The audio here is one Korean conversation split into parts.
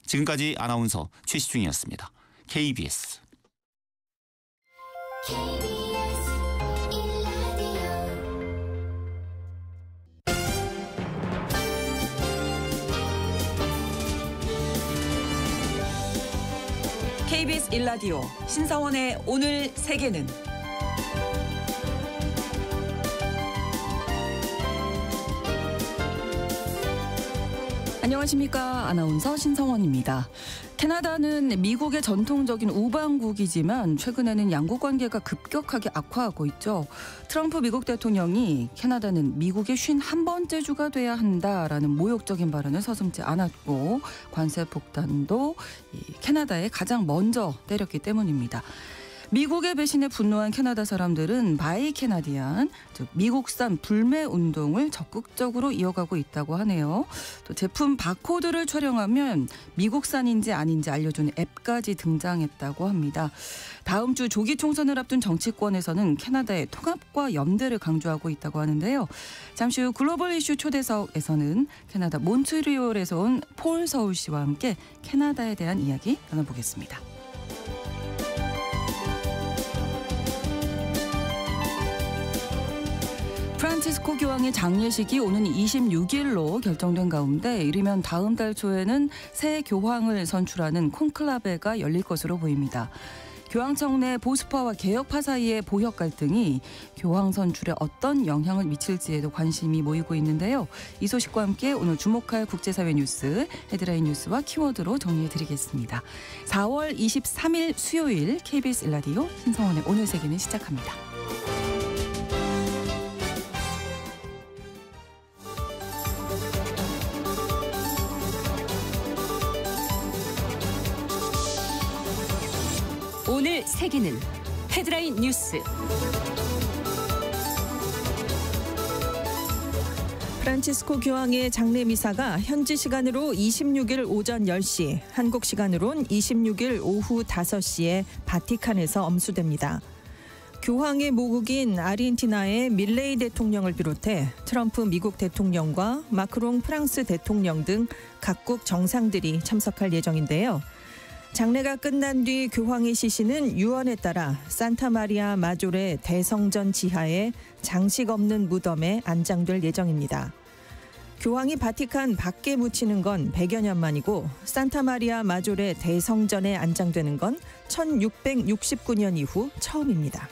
지금까지 아나운서 최시중이었습니다. KBS. KBS 1라디오 신성원의 오늘 세계는 안녕하십니까. 아나운서 신성원입니다. 캐나다는 미국의 전통적인 우방국이지만 최근에는 양국 관계가 급격하게 악화하고 있죠. 트럼프 미국 대통령이 캐나다는 미국의 51번째 주가 돼야 한다라는 모욕적인 발언을 서슴지 않았고 관세 폭탄도 캐나다에 가장 먼저 때렸기 때문입니다. 미국의 배신에 분노한 캐나다 사람들은 바이 캐나디안, 즉 미국산 불매 운동을 적극적으로 이어가고 있다고 하네요. 또 제품 바코드를 촬영하면 미국산인지 아닌지 알려주는 앱까지 등장했다고 합니다. 다음 주 조기 총선을 앞둔 정치권에서는 캐나다의 통합과 연대를 강조하고 있다고 하는데요. 잠시 후 글로벌 이슈 초대석에서는 캐나다 몬트리올에서 온 폴 서울시와 함께 캐나다에 대한 이야기 나눠보겠습니다. 프란치스코 교황의 장례식이 오는 26일로 결정된 가운데 이르면 다음 달 초에는 새 교황을 선출하는 콘클라베가 열릴 것으로 보입니다. 교황청 내 보수파와 개혁파 사이의 보역 갈등이 교황 선출에 어떤 영향을 미칠지에도 관심이 모이고 있는데요. 이 소식과 함께 오늘 주목할 국제사회 뉴스, 헤드라인 뉴스와 키워드로 정리해드리겠습니다. 4월 23일 수요일 KBS 1라디오 신성원의 오늘 세계는 시작합니다. 오늘 세계는 헤드라인 뉴스. 프란치스코 교황의 장례 미사가 현지 시간으로 26일 오전 10시, 한국 시간으론 26일 오후 5시에 바티칸에서 엄수됩니다. 교황의 모국인 아르헨티나의 밀레이 대통령을 비롯해 트럼프 미국 대통령과 마크롱 프랑스 대통령 등 각국 정상들이 참석할 예정인데요. 장례가 끝난 뒤 교황의 시신은 유언에 따라 산타마리아 마조레 대성전 지하의 장식 없는 무덤에 안장될 예정입니다. 교황이 바티칸 밖에 묻히는 건 100여 년 만이고 산타마리아 마조레 대성전에 안장되는 건 1669년 이후 처음입니다.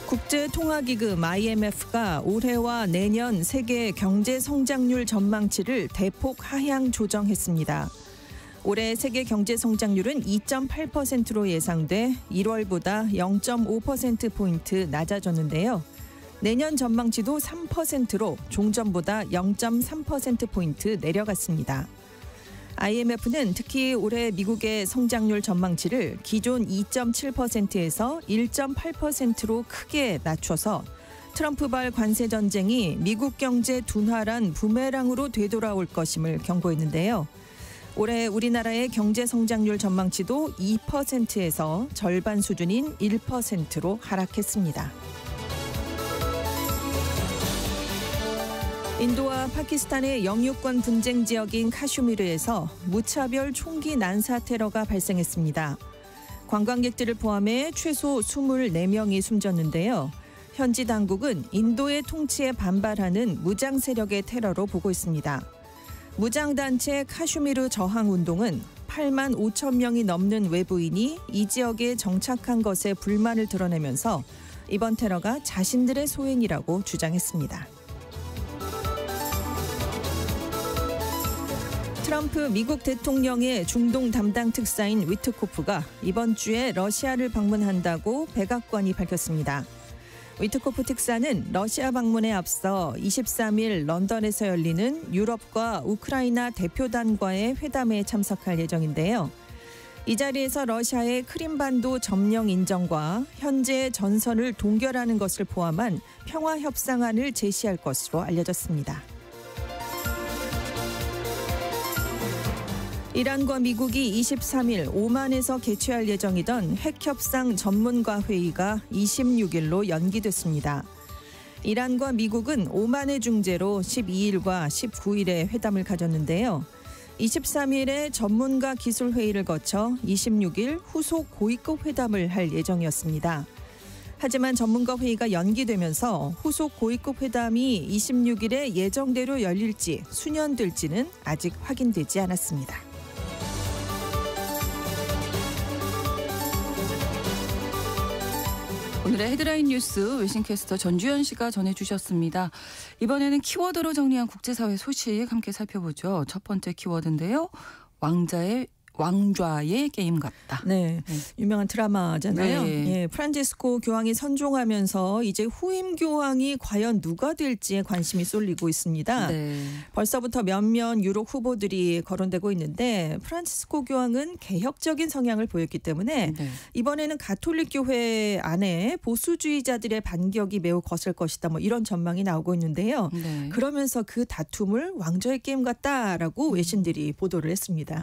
국제통화기금 IMF가 올해와 내년 세계 경제 성장률 전망치를 대폭 하향 조정했습니다. 올해 세계 경제 성장률은 2.8%로 예상돼 1월보다 0.5%포인트 낮아졌는데요. 내년 전망치도 3%로 종전보다 0.3%포인트 내려갔습니다. IMF는 특히 올해 미국의 성장률 전망치를 기존 2.7%에서 1.8%로 크게 낮춰서 트럼프발 관세 전쟁이 미국 경제 둔화란 부메랑으로 되돌아올 것임을 경고했는데요. 올해 우리나라의 경제 성장률 전망치도 2%에서 절반 수준인 1%로 하락했습니다. 인도와 파키스탄의 영유권 분쟁 지역인 카슈미르에서 무차별 총기 난사 테러가 발생했습니다. 관광객들을 포함해 최소 24명이 숨졌는데요. 현지 당국은 인도의 통치에 반발하는 무장 세력의 테러로 보고 있습니다. 무장단체 카슈미르 저항운동은 8만 5천 명이 넘는 외부인이 이 지역에 정착한 것에 불만을 드러내면서 이번 테러가 자신들의 소행이라고 주장했습니다. 트럼프 미국 대통령의 중동 담당 특사인 위트코프가 이번 주에 러시아를 방문한다고 백악관이 밝혔습니다. 위트코프 특사는 러시아 방문에 앞서 23일 런던에서 열리는 유럽과 우크라이나 대표단과의 회담에 참석할 예정인데요. 이 자리에서 러시아의 크림반도 점령 인정과 현재의 전선을 동결하는 것을 포함한 평화협상안을 제시할 것으로 알려졌습니다. 이란과 미국이 23일 오만에서 개최할 예정이던 핵협상 전문가 회의가 26일로 연기됐습니다. 이란과 미국은 오만의 중재로 12일과 19일에 회담을 가졌는데요. 23일에 전문가 기술 회의를 거쳐 26일 후속 고위급 회담을 할 예정이었습니다. 하지만 전문가 회의가 연기되면서 후속 고위급 회담이 26일에 예정대로 열릴지 수년될지는 아직 확인되지 않았습니다. 오늘의 헤드라인 뉴스 외신캐스터 전주현 씨가 전해주셨습니다. 이번에는 키워드로 정리한 국제사회 소식 함께 살펴보죠. 첫 번째 키워드인데요. 왕좌의 게임 같다. 네, 유명한 드라마잖아요. 네. 예, 프란치스코 교황이 선종하면서 이제 후임 교황이 과연 누가 될지에 관심이 쏠리고 있습니다. 네. 벌써부터 몇몇 유력 후보들이 거론되고 있는데 프란치스코 교황은 개혁적인 성향을 보였기 때문에 네. 이번에는 가톨릭 교회 안에 보수주의자들의 반격이 매우 거셀 것이다. 뭐 이런 전망이 나오고 있는데요. 네. 그러면서 그 다툼을 왕좌의 게임 같다라고 외신들이 보도를 했습니다.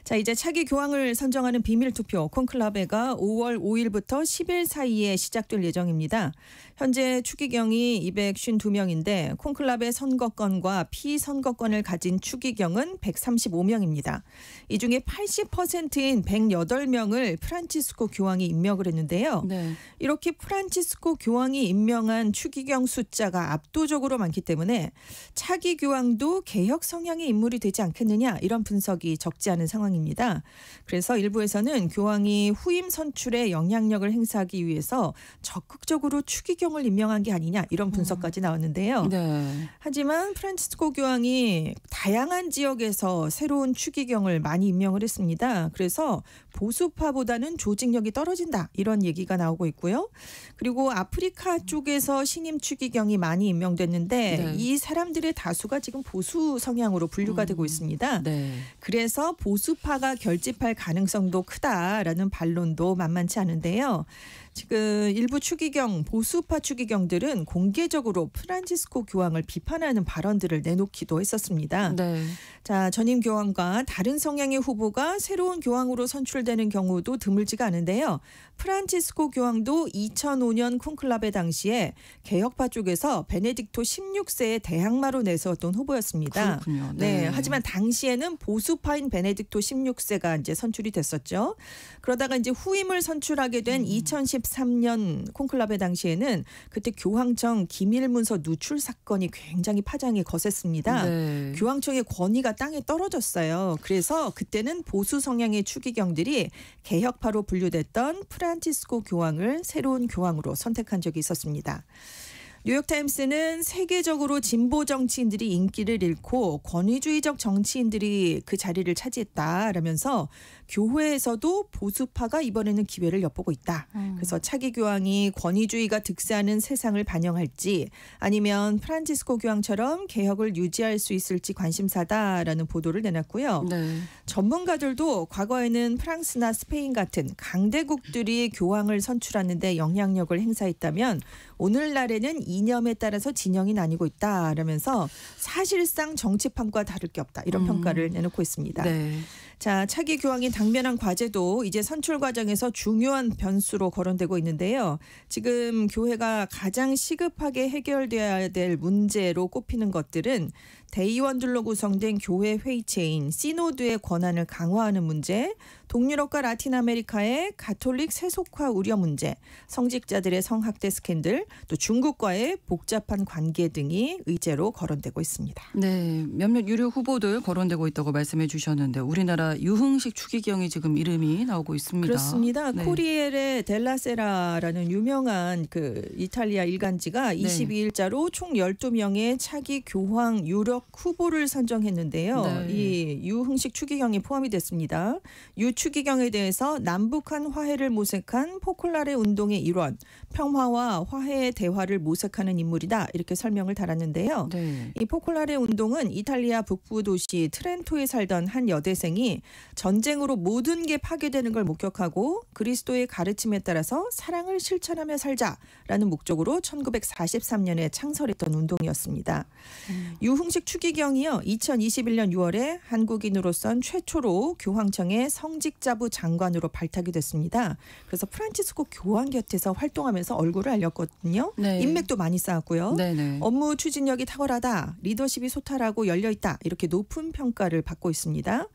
자, 이제 차기 교황을 선정하는 비밀투표 콘클라베가 5월 5일부터 10일 사이에 시작될 예정입니다. 현재 추기경이 252명인데 콘클라베 선거권과 피선거권을 가진 추기경은 135명입니다. 이 중에 80%인 108명을 프란치스코 교황이 임명을 했는데요. 네. 이렇게 프란치스코 교황이 임명한 추기경 숫자가 압도적으로 많기 때문에 차기 교황도 개혁 성향의 인물이 되지 않겠느냐 이런 분석이 적지 않은 상황입니다. 그래서 일부에서는 교황이 후임 선출에 영향력을 행사하기 위해서 적극적으로 추기경을 임명한 게 아니냐 이런 분석까지 나왔는데요. 네. 하지만 프란치스코 교황이 다양한 지역에서 새로운 추기경을 많이 임명을 했습니다. 그래서 보수파보다는 조직력이 떨어진다 이런 얘기가 나오고 있고요. 그리고 아프리카 쪽에서 신임 추기경이 많이 임명됐는데 네. 이 사람들의 다수가 지금 보수 성향으로 분류가 되고 있습니다. 네. 그래서 보수파가 결집할 가능성도 크다라는 반론도 만만치 않은데요. 지금 일부 추기경, 보수파 추기경들은 공개적으로 프란치스코 교황을 비판하는 발언들을 내놓기도 했었습니다. 네. 자, 전임 교황과 다른 성향의 후보가 새로운 교황으로 선출되는 경우도 드물지가 않은데요. 프란치스코 교황도 2005년 콘클라베 당시에 개혁파 쪽에서 베네딕토 16세의 대항마로 내세웠던 후보였습니다. 그렇군요. 네. 하지만 당시에는 보수파인 베네딕토 16세가 이제 선출이 됐었죠. 그러다가 이제 후임을 선출하게 된 2013년 콘클라베 당시에는 그때 교황청 기밀문서 누출 사건이 굉장히 파장이 거셌습니다. 네. 교황청의 권위가 땅에 떨어졌어요. 그래서 그때는 보수 성향의 추기경들이 개혁파로 분류됐던 프란치스코 교황을 새로운 교황으로 선택한 적이 있었습니다. 뉴욕타임스는 세계적으로 진보 정치인들이 인기를 잃고 권위주의적 정치인들이 그 자리를 차지했다라면서 교회에서도 보수파가 이번에는 기회를 엿보고 있다. 그래서 차기 교황이 권위주의가 득세하는 세상을 반영할지 아니면 프란치스코 교황처럼 개혁을 유지할 수 있을지 관심사다라는 보도를 내놨고요. 네. 전문가들도 과거에는 프랑스나 스페인 같은 강대국들이 교황을 선출하는 데 영향력을 행사했다면 오늘날에는 이념에 따라서 진영이 나뉘고 있다라면서 사실상 정치판과 다를 게 없다. 이런 평가를 내놓고 있습니다. 네. 자, 차기 교황이 당면한 과제도 이제 선출 과정에서 중요한 변수로 거론되고 있는데요. 지금 교회가 가장 시급하게 해결돼야 될 문제로 꼽히는 것들은 대의원들로 구성된 교회 회의체인 시노드의 권한을 강화하는 문제, 동유럽과 라틴 아메리카의 가톨릭 세속화 우려 문제, 성직자들의 성학대 스캔들, 또 중국과의 복잡한 관계 등이 의제로 거론되고 있습니다. 네, 몇몇 유력 후보들 거론되고 있다고 말씀해 주셨는데 우리나라 유흥식 추기경이 지금 이름이 나오고 있습니다. 그렇습니다. 네. 코리에레 델라세라라는 유명한 그 이탈리아 일간지가 22일자로 총 12명의 차기 교황 유력 후보를 선정했는데요. 네. 이 유흥식 추기경이 포함이 됐습니다. 유 추기경에 대해서 남북한 화해를 모색한 포콜라레 운동의 일원, 평화와 화해의 대화를 모색하는 인물이다. 이렇게 설명을 달았는데요. 네. 이 포콜라레 운동은 이탈리아 북부 도시 트렌토에 살던 한 여대생이 전쟁으로 모든 게 파괴되는 걸 목격하고 그리스도의 가르침에 따라서 사랑을 실천하며 살자라는 목적으로 1943년에 창설했던 운동이었습니다. 유흥식 추기경이요. 2021년 6월에 한국인으로선 최초로 교황청의 성직자부 장관으로 발탁이 됐습니다. 그래서 프란치스코 교황 곁에서 활동하면서 얼굴을 알렸거든요. 네. 인맥도 많이 쌓았고요. 네네. 업무 추진력이 탁월하다, 리더십이 소탈하고 열려있다 이렇게 높은 평가를 받고 있습니다.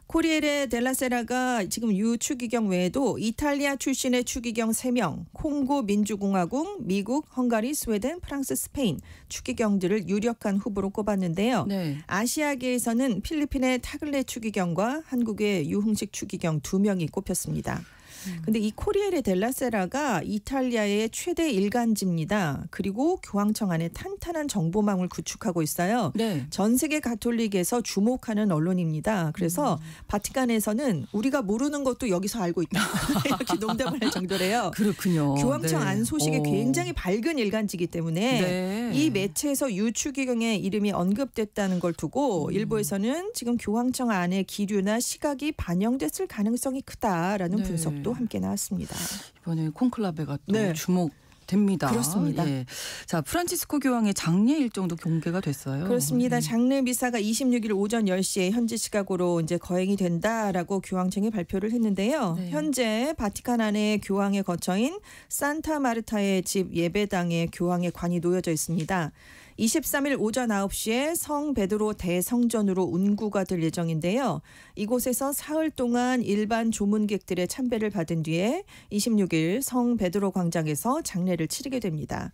코리에레 델라세라가 지금 유 추기경 외에도 이탈리아 출신의 추기경 3명, 콩고 민주공화국, 미국, 헝가리, 스웨덴, 프랑스, 스페인 추기경들을 유력한 후보로 꼽았는데요. 네. 아시아계에서는 필리핀의 타글레 추기경과 한국의 유흥식 추기경 2명이 꼽혔습니다. 근데 이 코리에레 델라세라가 이탈리아의 최대 일간지입니다. 그리고 교황청 안에 탄탄한 정보망을 구축하고 있어요. 네. 전 세계 가톨릭에서 주목하는 언론입니다. 그래서 바티칸에서는 우리가 모르는 것도 여기서 알고 있다. 이렇게 농담을 할 정도래요. 그렇군요. 교황청 네. 안 소식이 오. 굉장히 밝은 일간지이기 때문에 네. 이 매체에서 유추기경의 이름이 언급됐다는 걸 두고 일부에서는 지금 교황청 안의 기류나 시각이 반영됐을 가능성이 크다라는 네. 분석도 함께 나왔습니다. 이번에 콘클라베가 또 네. 주목됩니다. 그렇습니다. 예. 자, 프란치스코 교황의 장례 일정도 공개가 됐어요. 그렇습니다. 장례 미사가 26일 오전 10시에 현지 시각으로 이제 거행이 된다라고 교황청이 발표를 했는데요. 네. 현재 바티칸 안에 교황의 거처인 산타 마르타의 집 예배당에 교황의 관이 놓여져 있습니다. 23일 오전 9시에 성 베드로 대성전으로 운구가 될 예정인데요. 이곳에서 사흘 동안 일반 조문객들의 참배를 받은 뒤에 26일 성 베드로 광장에서 장례를 치르게 됩니다.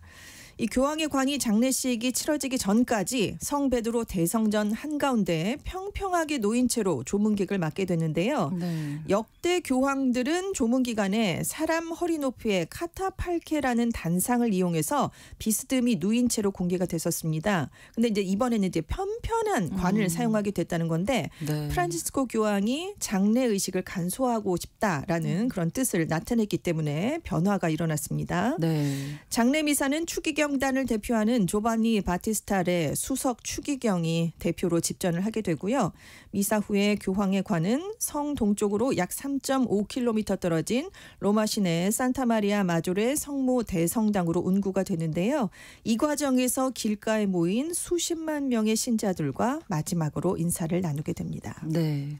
이 교황의 관이 장례식이 치러지기 전까지 성 베드로 대성전 한가운데 평평하게 놓인 채로 조문객을 맞게 되는데요. 네. 역대 교황들은 조문 기간에 사람 허리 높이의 카타팔케라는 단상을 이용해서 비스듬히 누인 채로 공개가 됐었습니다. 근데 이제 이번에는 이제 편편한 관을 사용하게 됐다는 건데 네. 프란치스코 교황이 장례 의식을 간소화하고 싶다라는 그런 뜻을 나타냈기 때문에 변화가 일어났습니다. 네. 장례 미사는 추기경단을 대표하는 조바니 바티스타레 수석 추기경이 대표로 집전을 하게 되고요. 미사 후에 교황의 관은 성 동쪽으로 약 3.5km 떨어진 로마 시내 산타마리아 마조레 성모 대성당으로 운구가 되는데요. 이 과정에서 길가에 모인 수십만 명의 신자들과 마지막으로 인사를 나누게 됩니다. 네.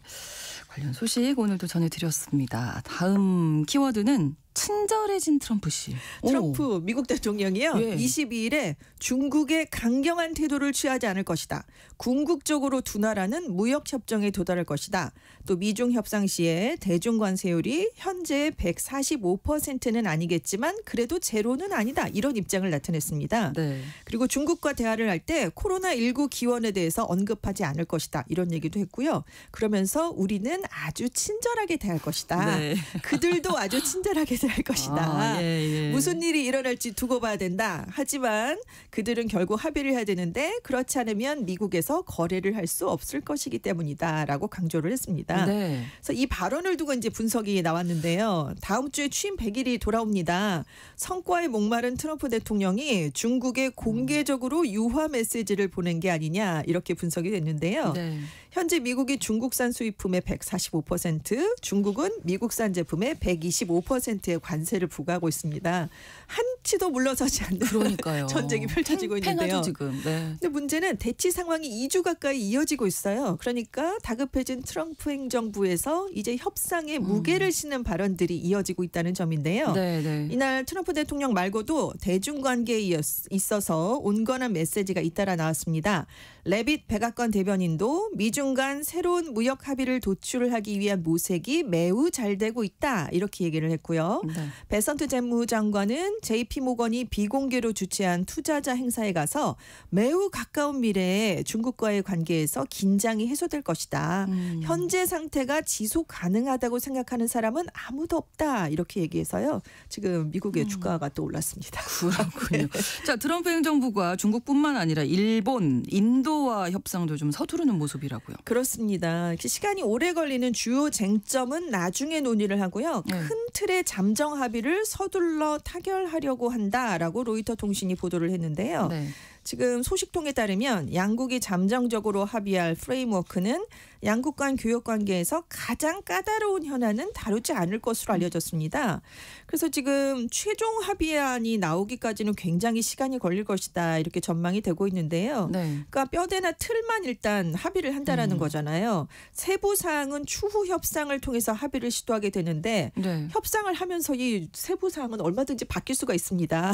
관련 소식 오늘도 전해드렸습니다. 다음 키워드는 친절해진 트럼프 씨. 트럼프 미국 대통령이요. 예. 22일에 중국의 강경한 태도를 취하지 않을 것이다. 궁극적으로 두 나라는 무역협정에 도달할 것이다. 또 미중 협상 시에 대중 관세율이 현재 145%는 아니겠지만 그래도 제로는 아니다. 이런 입장을 나타냈습니다. 네. 그리고 중국과 대화를 할 때 코로나19 기원에 대해서 언급하지 않을 것이다. 이런 얘기도 했고요. 그러면서 우리는 아주 친절하게 대할 것이다. 네. 그들도 아주 친절하게 대할 것이다. 아, 예, 예. 무슨 일이 일어날지 두고 봐야 된다. 하지만 그들은 결국 합의를 해야 되는데 그렇지 않으면 미국에서 거래를 할 수 없을 것이기 때문이다라고 강조를 했습니다. 네. 그래서 이 발언을 두고 이제 분석이 나왔는데요. 다음 주에 취임 100일이 돌아옵니다. 성과에 목마른 트럼프 대통령이 중국에 공개적으로 유화 메시지를 보낸 게 아니냐 이렇게 분석이 됐는데요. 네. 현재 미국이 중국산 수입품의 145%, 중국은 미국산 제품의 125%의 관세를 부과하고 있습니다. 한치도 물러서지 않는 그러니까요. 전쟁이 펼쳐지고 있는데요. 팽팽하죠 지금. 네. 근데 문제는 대치 상황이 2주 가까이 이어지고 있어요. 그러니까 다급해진 트럼프 행정부에서 이제 협상에 무게를 싣는 발언들이 이어지고 있다는 점인데요. 네, 네. 이날 트럼프 대통령 말고도 대중관계에 있어서 온건한 메시지가 잇따라 나왔습니다. 레빗 백악관 대변인도 미중 간 새로운 무역 합의를 도출하기 위한 모색이 매우 잘 되고 있다. 이렇게 얘기를 했고요. 네. 베선트 재무장관은 JP모건이 비공개로 주최한 투자자 행사에 가서 매우 가까운 미래에 중국과의 관계에서 긴장이 해소될 것이다. 현재 상태가 지속 가능하다고 생각하는 사람은 아무도 없다. 이렇게 얘기해서요. 지금 미국의 주가가 또 올랐습니다. 그렇군요. 자, 트럼프 행정부가 중국뿐만 아니라 일본, 인도와 협상도 좀 서두르는 모습이라고요. 그렇습니다. 시간이 오래 걸리는 주요 쟁점은 나중에 논의를 하고요. 네. 큰 틀의 잠정 합의를 서둘러 타결하려고 한다라고 로이터 통신이 보도를 했는데요. 네. 지금 소식통에 따르면 양국이 잠정적으로 합의할 프레임워크는 양국 간 교역 관계에서 가장 까다로운 현안은 다루지 않을 것으로 알려졌습니다. 그래서 지금 최종 합의안이 나오기까지는 굉장히 시간이 걸릴 것이다 이렇게 전망이 되고 있는데요. 네. 그러니까 뼈대나 틀만 일단 합의를 한다라는 거잖아요. 세부 사항은 추후 협상을 통해서 합의를 시도하게 되는데 네. 협상을 하면서 이 세부 사항은 얼마든지 바뀔 수가 있습니다.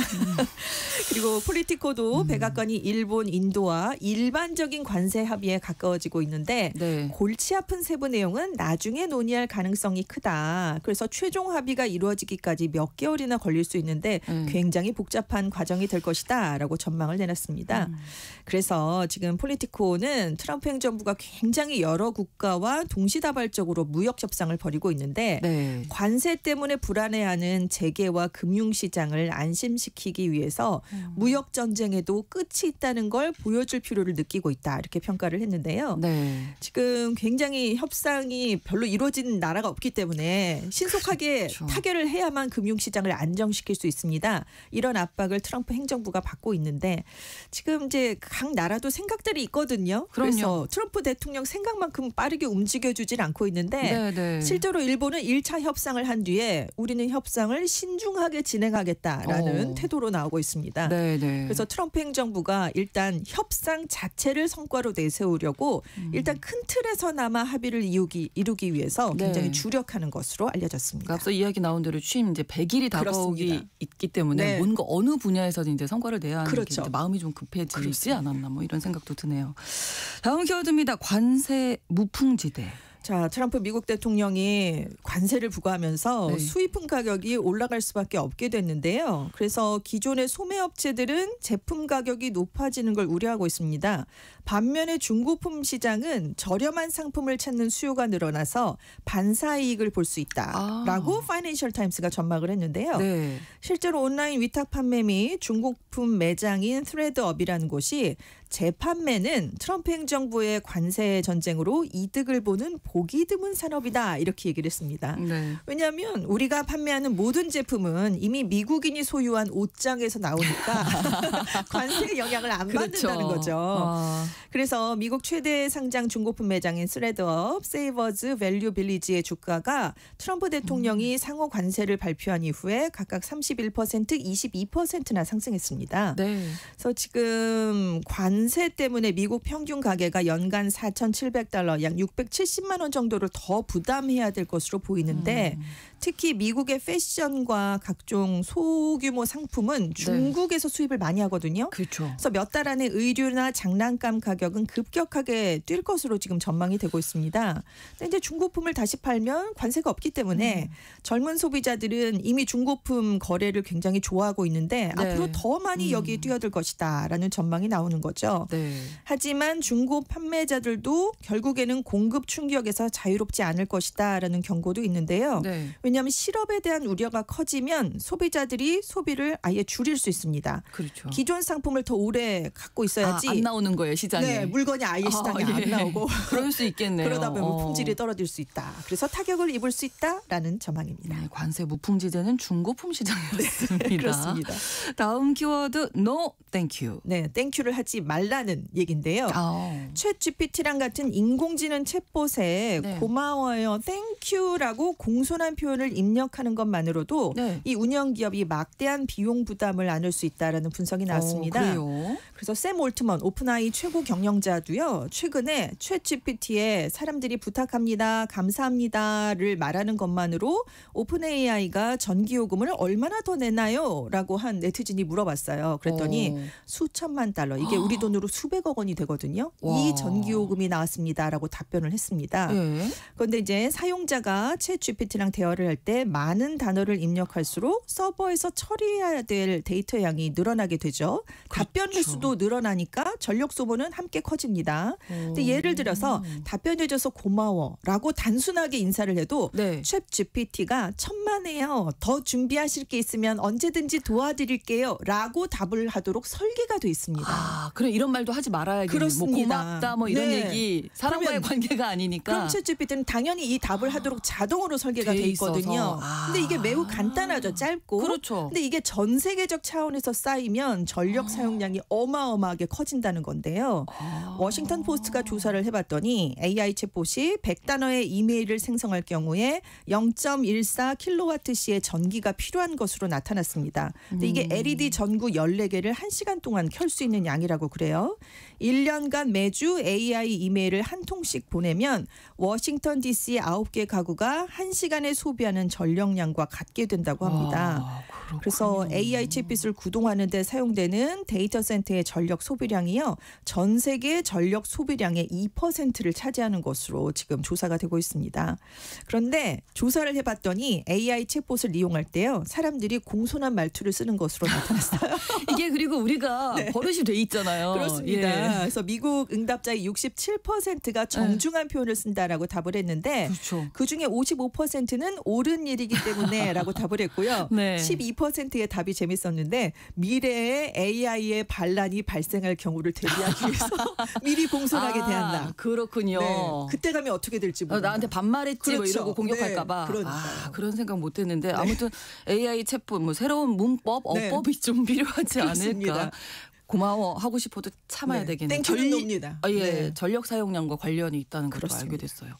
그리고 폴리티코도 백악관이 일본, 인도와 일반적인 관세 합의에 가까워지고 있는데 네. 골치 아픈 세부 내용은 나중에 논의할 가능성이 크다. 그래서 최종 합의가 이루어지기까지 몇 개월이나 걸릴 수 있는데 굉장히 복잡한 과정이 될 것이다라고 전망을 내놨습니다. 그래서 지금 폴리티코는 트럼프 행정부가 굉장히 여러 국가와 동시다발적으로 무역 협상을 벌이고 있는데 네. 관세 때문에 불안해하는 재계와 금융시장을 안심시키기 위해서 무역 전쟁에도 끝이 있다는 걸 보여줄 필요를 느끼고 있다 이렇게 평가를 했는데요. 네. 지금 굉장히 협상이 별로 이루어진 나라가 없기 때문에 신속하게 그렇죠. 타결을 해야만 금융시장을 안정시킬 수 있습니다. 이런 압박을 트럼프 행정부가 받고 있는데 지금 이제 각 나라도 생각들이 있거든요. 그럼요. 그래서 트럼프 대통령 생각만큼 빠르게 움직여주질 않고 있는데 네, 네. 실제로 일본은 1차 협상을 한 뒤에 우리는 협상을 신중하게 진행하겠다라는 태도로 나오고 있습니다. 네, 네. 그래서 트럼프 행정부가 일단 협상 자체를 성과로 내세우려고 일단 큰 틀에서나마 합의를 이루기 위해서 굉장히 네. 주력하는 것으로 알려졌습니다. 앞서 이야기 나온 대로 취임 이제 100일이 다가오기 그렇습니다. 있기 때문에 네. 뭔가 어느 분야에서든 이제 성과를 내야 하는 그렇죠. 게 이제 마음이 좀 급해지지 그렇습니다. 않았나 뭐 이런 생각도 드네요. 다음 키워드입니다. 관세 무풍지대. 자, 트럼프 미국 대통령이 관세를 부과하면서 네. 수입품 가격이 올라갈 수밖에 없게 됐는데요. 그래서 기존의 소매업체들은 제품 가격이 높아지는 걸 우려하고 있습니다. 반면에 중고품 시장은 저렴한 상품을 찾는 수요가 늘어나서 반사이익을 볼 수 있다라고 파이낸셜 타임스가 전망을 했는데요. 네. 실제로 온라인 위탁 판매 및 중고품 매장인 스레드업이라는 곳이 재판매는 트럼프 행정부의 관세 전쟁으로 이득을 보는 보기 드문 산업이다 이렇게 얘기를 했습니다. 네. 왜냐하면 우리가 판매하는 모든 제품은 이미 미국인이 소유한 옷장에서 나오니까 관세의 영향을 안 받는다는 거죠. 아. 그래서 미국 최대 상장 중고품 매장인 스레드업, 세이버즈, 밸류 빌리지의 주가가 트럼프 대통령이 상호 관세를 발표한 이후에 각각 31%, 22%나 상승했습니다. 네. 그래서 지금 관세 때문에 미국 평균 가계가 연간 4,700달러, 약 670만 원 정도를 더 부담해야 될 것으로 보이는데 특히 미국의 패션과 각종 소규모 상품은 중국에서 수입을 많이 하거든요. 그렇죠. 그래서 몇 달 안에 의류나 장난감 가격은 급격하게 뛸 것으로 지금 전망이 되고 있습니다. 근데 이제 중고품을 다시 팔면 관세가 없기 때문에 젊은 소비자들은 이미 중고품 거래를 굉장히 좋아하고 있는데 네. 앞으로 더 많이 여기에 뛰어들 것이다라는 전망이 나오는 거죠. 네. 하지만 중고 판매자들도 결국에는 공급 충격에서 자유롭지 않을 것이다라는 경고도 있는데요. 네. 왜냐하면 실업에 대한 우려가 커지면 소비자들이 소비를 아예 줄일 수 있습니다. 그렇죠. 기존 상품을 더 오래 갖고 있어야지. 안 나오는 거예요, 시장에. 네, 물건이 아예 시장에 안 나오고 그럴 수 있겠네요. 그러다 보면 품질이 떨어질 수 있다. 그래서 타격을 입을 수 있다라는 전망입니다. 네, 관세 무풍지대는 중고품 시장이었습니다. 그렇습니다. 다음 키워드 No Thank You. 네, 땡큐를 하지 말라는 얘긴데요. 챗 GPT랑 같은 인공지능 챗봇에 네. 고마워요, 땡큐라고 공손한 표현을 입력하는 것만으로도 네. 이 운영 기업이 막대한 비용 부담을 안을 수 있다라는 분석이 나왔습니다. 그래요? 그래서 샘 올트먼 오픈AI 최고 경영자도요. 최근에 챗 GPT에 사람들이 부탁합니다, 감사합니다를 말하는 것만으로 오픈AI가 전기요금을 얼마나 더 내나요? 라고 한 네티즌이 물어봤어요. 그랬더니 수천만 달러, 이게 우리 돈으로 수백억 원이 되거든요. 와. 이 전기요금이 나왔습니다라고 답변을 했습니다. 예. 그런데 이제 사용자가 챗 GPT랑 대화를 할 때 많은 단어를 입력할수록 서버에서 처리해야 될 데이터 양이 늘어나게 되죠. 답변 횟수도 늘어나니까 전력 소모는 함께 커집니다. 근데 예를 들어서 답변해줘서 고마워라고 단순하게 인사를 해도 네. 챗 GPT가 천만에요. 더 준비하실 게 있으면 언제든지 도와드릴게요. 라고 답을 하도록 설계가 돼 있습니다. 그래 이런 말도 하지 말아야겠네. 그렇습니다. 뭐 고맙다 뭐 이런 네. 얘기 사람과의 그러면- 관계가 아니니까. 그럼 챗GPT는 당연히 이 답을 하도록 자동으로 설계가 돼 돼 있거든요. 있어서. 아. 근데 이게 매우 간단하죠. 짧고. 그렇죠. 근데 이게 전 세계적 차원에서 쌓이면 전력 사용량이 어마어마하게 커진다는 건데요. 워싱턴 포스트가 조사를 해봤더니 AI 챗봇이 100단어의 이메일을 생성할 경우에 0.14kWh의 전기가 필요한 것으로 나타났습니다. 근데 이게 LED 전구 14개를 1시간 동안 켤 수 있는 양이라고 그래요. 1년간 매주 AI 이메일을 한 통씩 보내면 워싱턴 DC의 9개 가구가 1시간에 소비하는 전력량과 같게 된다고 합니다. 아, 그렇군요. 그래서 AI 챗빗을 구동하는 데 사용되는 데이터 센터의 전력 소비량이요. 전 세계 전력 소비량의 2%를 차지하는 것으로 지금 조사가 되고 있습니다. 그런데 조사를 해봤더니 AI 챗봇을 이용할 때요. 사람들이 공손한 말투를 쓰는 것으로 나타났어요. 이게 그리고 우리가 버릇이 돼 있잖아요. 그렇습니다. 예. 그래서 미국 응답자의 67%가 정중한 표현을 쓴다라고 답을 했는데 그렇죠. 그중에 55%는 옳은 일이기 때문에라고 답을 했고요. 네. 12%의 답이 재밌었는데 미래에 AI의 반란이 발생할 경우를 대비하기 위해서 미리 공손하게 대한다. 그렇군요. 네. 그때 가면 어떻게 될지 모른다. 나한테 반말했지 뭐 그렇죠. 이러고 공격할까봐. 네, 그러니까요. 그런 생각 못했는데 아무튼 AI 챗봇 뭐 새로운 문법, 네. 어법이 좀 필요하지 그렇습니다. 않을까. 고마워 하고 싶어도 참아야 네. 되겠네요. 땡큐는 놉니다. 예, 네. 전력 사용량과 관련이 있다는 걸 그렇습니다. 알게 됐어요.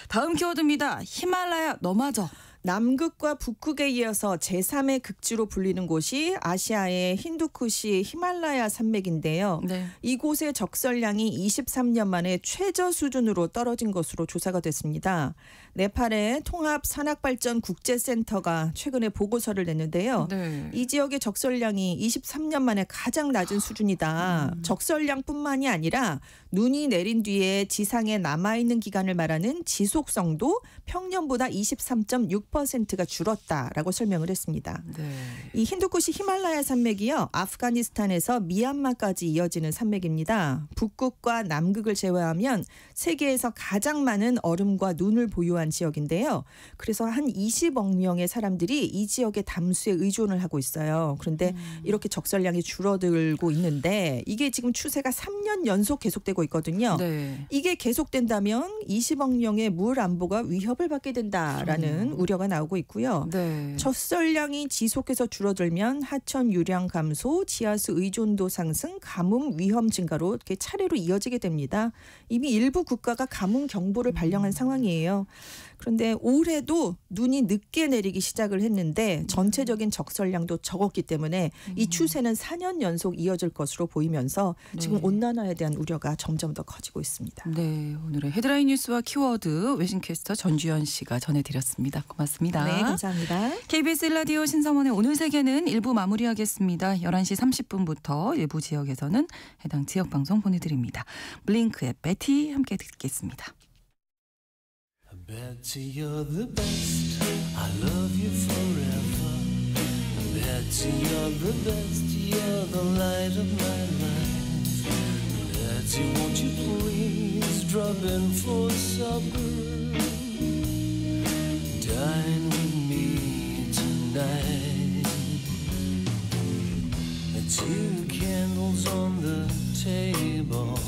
다음 키워드입니다. 히말라야 너마저. 남극과 북극에 이어서 제3의 극지로 불리는 곳이 아시아의 힌두쿠시 히말라야 산맥인데요. 네. 이곳의 적설량이 23년 만에 최저 수준으로 떨어진 것으로 조사가 됐습니다. 네팔의 통합산악발전 국제센터가 최근에 보고서를 냈는데요. 네. 이 지역의 적설량이 23년 만에 가장 낮은 수준이다. 적설량뿐만이 아니라 눈이 내린 뒤에 지상에 남아있는 기간을 말하는 지속성도 평년보다 23.6%가 줄었다라고 설명을 했습니다. 네. 이 힌두쿠시 히말라야 산맥이요. 아프가니스탄에서 미얀마까지 이어지는 산맥입니다. 북극과 남극을 제외하면 세계에서 가장 많은 얼음과 눈을 보유한 지역인데요. 그래서 한 20억 명의 사람들이 이 지역의 담수에 의존을 하고 있어요. 그런데 이렇게 적설량이 줄어들고 있는데 이게 지금 추세가 3년 연속 계속되고 있거든요. 네. 이게 계속된다면 20억 명의 물 안보가 위협을 받게 된다라는 우려가 나오고 있고요. 네. 젖설량이 지속해서 줄어들면 하천 유량 감소, 지하수 의존도 상승, 가뭄 위험 증가로 이렇게 차례로 이어지게 됩니다. 이미 일부 국가가 가뭄 경보를 발령한 상황이에요. 그런데 올해도 눈이 늦게 내리기 시작을 했는데 전체적인 적설량도 적었기 때문에 이 추세는 4년 연속 이어질 것으로 보이면서 지금 온난화에 대한 우려가 점점 더 커지고 있습니다. 네, 오늘의 헤드라인 뉴스와 키워드 외신캐스터 전주현 씨가 전해드렸습니다. 고맙습니다. 네, 감사합니다. KBS 1라디오 신성원의 오늘 세계는 1부 마무리하겠습니다. 11시 30분부터 일부 지역에서는 해당 지역 방송 보내드립니다. 블링크의 베티 함께 듣겠습니다. Betsy, you're the best. I love you forever. Betsy, you're the best. You're the light of my life. Betsy, won't you please drop in for supper? Dine with me tonight. 2 candles on the table.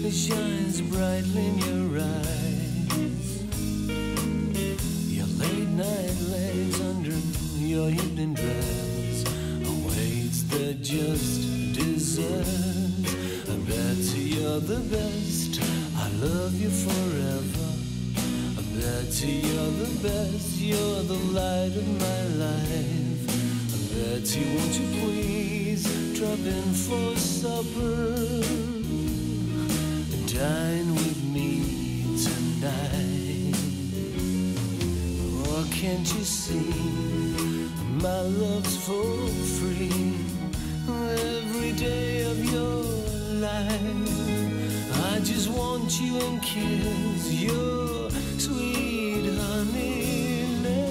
It shines brightly in your eyes. Your late night legs under your evening dress awaits the just dessert. Betsy, you're the best. I love you forever. Betsy, you're the best. You're the light of my life. Betsy, won't you please drop in for supper? Dine with me tonight. Oh, can't you see my love's for free? Every day of your life, I just want you and kiss your sweet honey lips.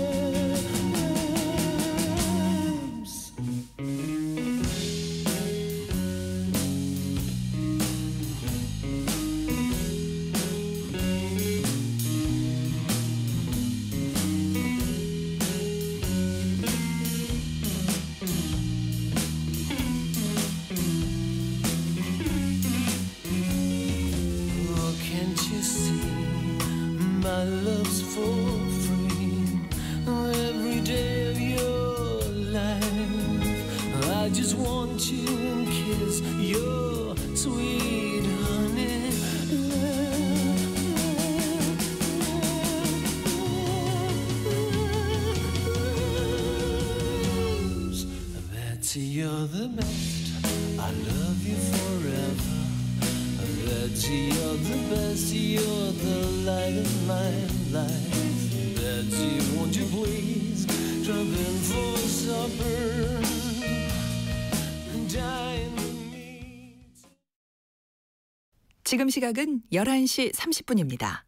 my love's for free. Every day of your life, I just want you and kiss your sweet honey. That's you're the best. I love you forever. Betsy, you're the best, you're the light of my life. Betsy, won't you please drop in for supper? Dine with me. 지금 시각은 11시 30분입니다.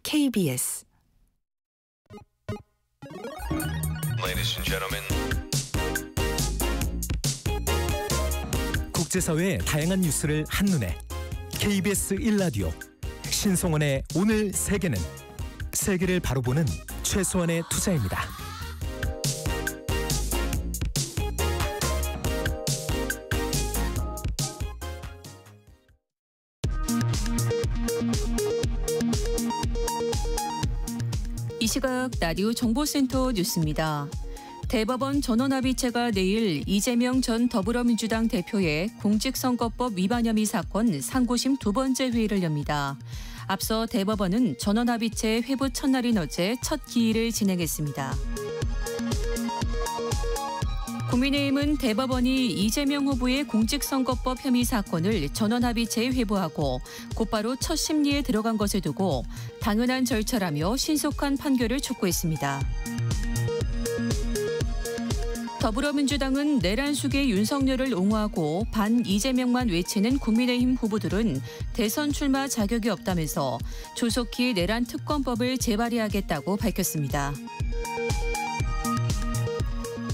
KBS Ladies and gentlemen. 국제사회의 다양한 뉴스를 한눈에 KBS 1라디오 신송원의 오늘 세계는 세계를 바로 보는 최소한의 투자입니다. 이 시각 라디오 정보센터 뉴스입니다. 대법원 전원합의체가 내일 이재명 전 더불어민주당 대표의 공직선거법 위반 혐의 사건 상고심 두 번째 회의를 엽니다. 앞서 대법원은 전원합의체 회부 첫날인 어제 첫 기일을 진행했습니다. 국민의힘은 대법원이 이재명 후보의 공직선거법 혐의 사건을 전원합의체에 회부하고 곧바로 첫 심리에 들어간 것을 두고 당연한 절차라며 신속한 판결을 촉구했습니다. 더불어민주당은 내란 수계 윤석열을 옹호하고 반 이재명만 외치는 국민의힘 후보들은 대선 출마 자격이 없다면서 조속히 내란 특검법을 재발의하겠다고 밝혔습니다.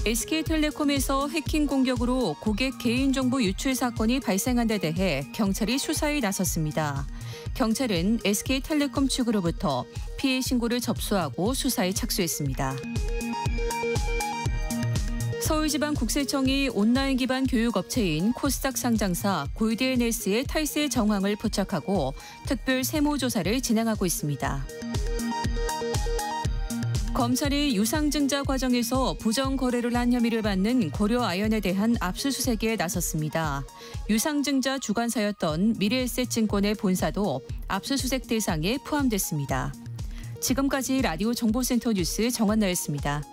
SK텔레콤에서 해킹 공격으로 고객 개인정보 유출 사건이 발생한 데 대해 경찰이 수사에 나섰습니다. 경찰은 SK텔레콤 측으로부터 피해 신고를 접수하고 수사에 착수했습니다. 서울지방국세청이 온라인 기반 교육업체인 코스닥 상장사 골드NS의 탈세 정황을 포착하고 특별 세무조사를 진행하고 있습니다. 검찰이 유상증자 과정에서 부정거래를 한 혐의를 받는 고려아연에 대한 압수수색에 나섰습니다. 유상증자 주관사였던 미래에셋증권의 본사도 압수수색 대상에 포함됐습니다. 지금까지 라디오 정보센터 뉴스 정한나였습니다.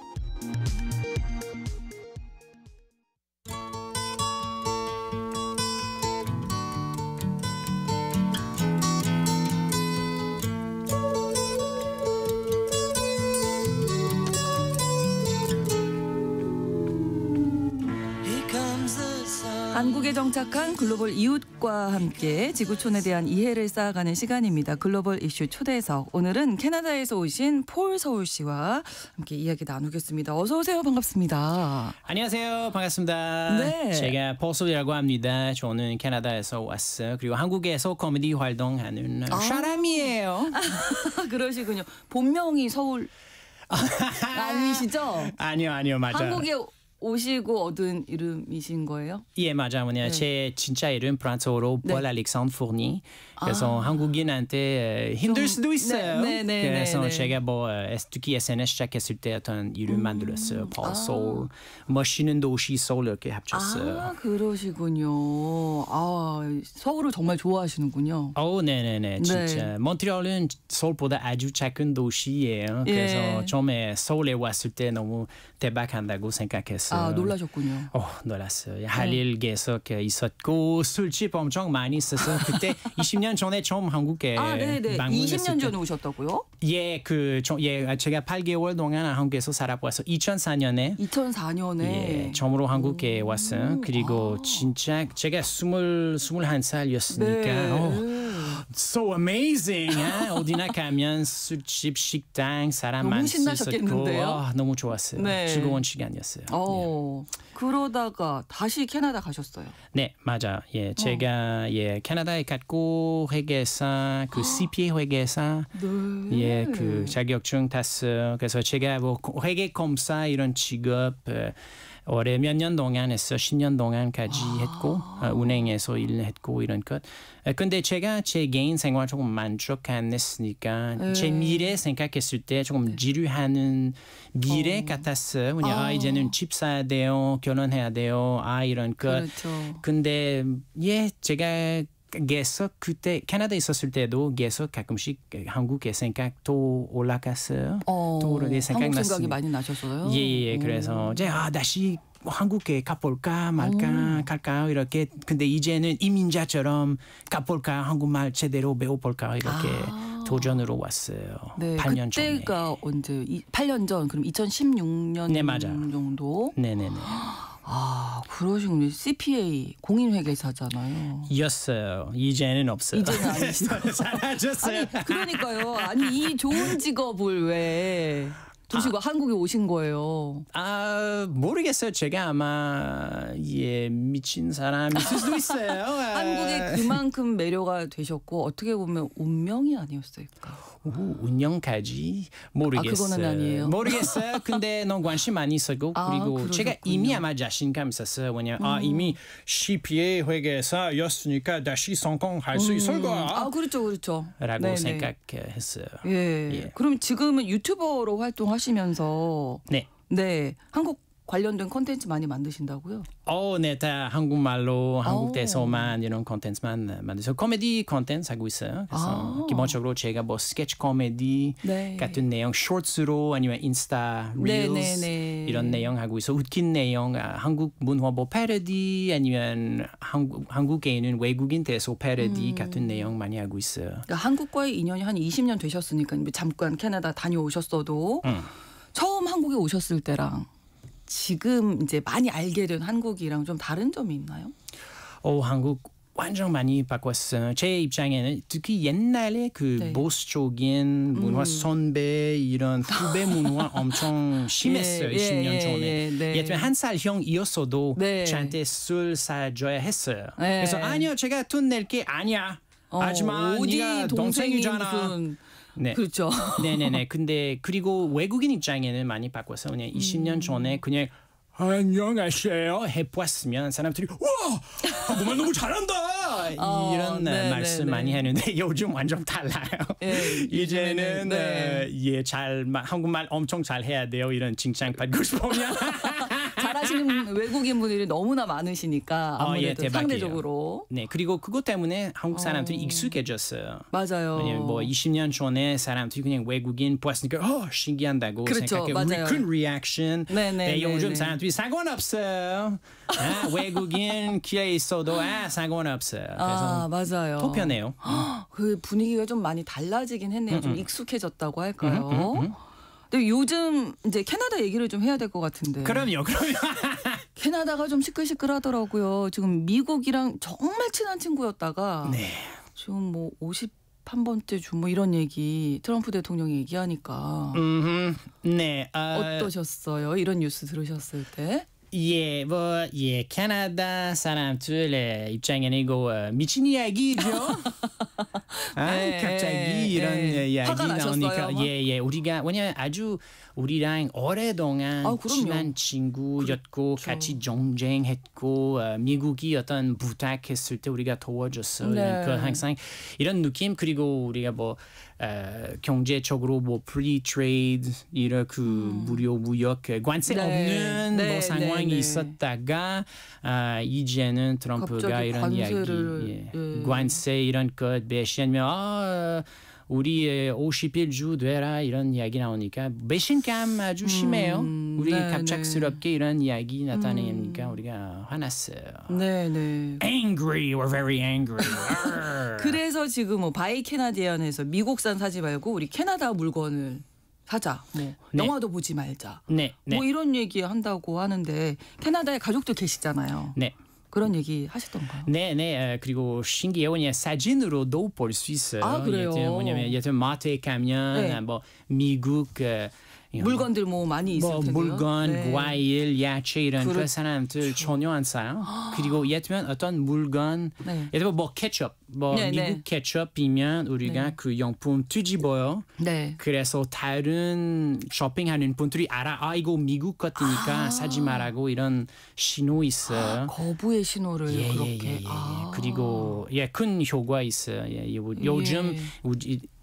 한국에 정착한 글로벌 이웃과 함께 지구촌에 대한 이해를 쌓아가는 시간입니다. 글로벌 이슈 초대석. 오늘은 캐나다에서 오신 폴 서울씨와 함께 이야기 나누겠습니다. 어서 오세요. 반갑습니다. 안녕하세요. 반갑습니다. 네. 제가 폴 서울이라고 합니다. 저는 캐나다에서 왔어요. 그리고 한국에서 코미디 활동하는 사람이에요. 그러시군요. 본명이 서울 아니시죠? 아니요. 맞아요. 한국에 오시고 얻은 이름이신 거예요? 예, 맞아요. 네. 제 진짜 이름 프랑스어로 네. 폴 알렉산드 포르니. 그래서 한국인한테 힘들 수도 있어요. 네. 그래서 제가 특히 SNS 시작했을 때 어떤 이름 만들었어요. 폴 서울, 멋있는 도시 서울 이렇게 합쳤어요. 아, 그러시군요. 아, 서울을 정말 좋아하시는군요. 네네네. 진짜 몬트리올은 서울보다 아주 작은 도시예요. 그래서 처음에 서울에 왔을 때 너무 대박한다고 생각했어요. 아, 놀라셨군요. 놀랐어요. 할 일 계속 있었고 술집 엄청 많이 있어서 그때 20년 전에 처음 한국에 방문했을 20년 전에 오셨다고요? 제가 8개월 동안 한국에서 살아보아서 2004년에 처음으로 한국에 왔어요. 그리고 진짜 제가 21살이었으니까 so amazing. 어디나 가면 술집, 식당 사람 너무 많이 신나셨겠는데요? 있었고 너무 좋았어요. 네. 즐거운 시간이었어요. 그러다가 다시 캐나다 가셨어요. 네, 맞아. 제가 캐나다에 갔고 회계사, CPA 회계사, 그 자격증 땄어요. 그래서 제가 회계 검사 이런 직업 올해 몇 년 동안 했어. 10년 동안까지 했고 은행에서 일했고 이런 것. 근데 제가 제 개인 생활 조금 만족 안 했으니까 제 미래 생각했을 때 조금 지루하는 미래 같았어요. 그냥 이제는 집 사야 돼요. 결혼해야 돼요. 이런 것. 그렇죠. 근데 제가 계속 그때 캐나다에 있었을 때도 계속 가끔씩 한국의 생각 또 올라갔어요. 또 한국 생각이 났습니다. 많이 나셨어요? 예. 그래서 이제 다시 한국에 가볼까 말까 갈까 이렇게. 근데 이제는 이민자처럼 가볼까 한국말 제대로 배워볼까 이렇게 도전으로 왔어요. 네, 8년 전에. 그때가 언제? 8년 전. 그럼 2016년 네, 맞아요. 정도? 네네네. 그러시군요. CPA 공인회계사잖아요. 이었어요. 이제는 없어요. 이제는 아니시죠. 사라졌어요. 아니 그러니까요. 아니 이 좋은 직업을 왜 두시고 한국에 오신 거예요? 모르겠어요. 제가 아마 미친 사람일 수도 있어요. 한국에 그만큼 매료가 되셨고 어떻게 보면 운명이 아니었을까? 운영까지 모르겠어요. 그거는 아니에요. 모르겠어요. 근데 너무 관심 많이 있었고 그리고 그러셨군요. 제가 이미 아마 자신감 있었어요. 왜냐면 이미 CPA 회계사였으니까 다시 성공할 수 있을 거야. 그렇죠. 라고 네네. 생각했어요. 예. 그럼 지금은 유튜버로 활동하시면서 네. 한국 관련된 콘텐츠 많이 만드신다고요? 네, 다 한국말로 한국 대사만 이런 콘텐츠만 만들어서 코미디 콘텐츠 하고 있어요. 그래서 기본적으로 제가 뭐 스케치 코미디 같은 내용 쇼츠로 아니면 인스타 릴스 이런 내용 하고 있어. 웃긴 내용, 한국 문화 뭐 패러디 아니면 한국에 있는 외국인 대사 패러디 같은 내용 많이 하고 있어요. 그러니까 한국과의 인연이 한 20년 되셨으니까 잠깐 캐나다 다녀오셨어도 처음 한국에 오셨을 때랑 지금 이제 많이 알게 된 한국이랑 좀 다른 점이 있나요? 한국 완전 많이 바꿨어요. 제 입장에는 특히 옛날에 그 보수적인 문화 선배 이런 후배 문화 엄청 심했어요. 20년 전에. 예를 들면 한 살 형이었어도 저한테 술 사줘야 했어요. 그래서 아니요, 제가 돈 낼게. 아니야. 하지만 네가 동생이잖아. 네. 그렇죠. 네네네. 근데 그리고 외국인 입장에는 많이 바꿨어요. 그냥 20년 전에 그냥 안녕하세요 해봤으면 사람들이 와 한국말 너무 잘한다 이런 말씀 많이 하는데 요즘 완전 달라요. 이제는 한국말 엄청 잘 해야 돼요. 이런 칭찬 받고 싶으면. 잘하시는 외국인 분들이 너무나 많으시니까 아무래도 상대적으로. 네, 그리고 그것 때문에 한국 사람들이 익숙해졌어요. 맞아요. 왜냐면 뭐 20년 전에 사람들이 그냥 외국인 보았으니까 신기한다고 생각해. 맞아요. 큰 리액션. 요즘 사람들이 상관없어요. 외국인 길에 있어도 상관없어요. 그래서 맞아요. 더 편해요. 그 분위기가 좀 많이 달라지긴 했네요. 좀 익숙해졌다고 할까요? 근데 요즘 이제 캐나다 얘기를 좀 해야 될 것 같은데. 그럼요. 캐나다가 좀 시끌시끌하더라고요. 지금 미국이랑 정말 친한 친구였다가 지금 뭐 51번째 주 뭐 이런 얘기 트럼프 대통령이 얘기하니까 어떠셨어요? 이런 뉴스 들으셨을 때? 캐나다 사람들의 입장에는 이거 미친 이야기죠. 갑자기 이런 이야기 나오니까 우리가 왜냐면 아주 우리랑 오래동안 친한 친구였고 같이 경쟁했고 미국이 어떤 부탁했을 때 우리가 도와줬어요. 그 항상 이런 느낌. 그리고 우리가 뭐 경제적으로 뭐 프리 트레이드 이런 그 무료 무역 관세 없는 뭐 상황이 있었다가 이제는 트럼프가 이런 이야기 관세 이런 것 배신하면 우리 50일 되라 이런 이야기 나오니까 배신감 아주 심해요. 우리 갑작스럽게 이런 이야기 나타내니까 우리가 화났어요. Angry, we're very angry. 그래서 지금 뭐 바이 캐나디언에서 미국산 사지 말고 우리 캐나다 물건을 사자. 뭐 영화도 보지 말자. 뭐 이런 얘기 한다고 하는데 캐나다에 가족들 계시잖아요. 그런 얘기 하셨던가요? 그리고 신기해요. 그냥 사진으로도 볼 수 있어요. 그래요? 뭐냐면 마트에 가면 뭐 미국 물건들 뭐 많이 있을 텐데요. 물건, 네. 과일, 야채 이런 그 사람들 전혀 안 사요. 그리고 예를 들면 어떤 물건, 네. 예를 들면 뭐 케첩, 뭐 네, 미국 네. 케첩이면 우리가 네. 그 용품 뒤집어요. 네. 그래서 다른 쇼핑하는 분들이 알아. 아 이거 미국 것이니까 사지 말라고 이런 신호 있어요. 거부의 신호를 그렇게. 그리고 큰 효과 있어요. 요즘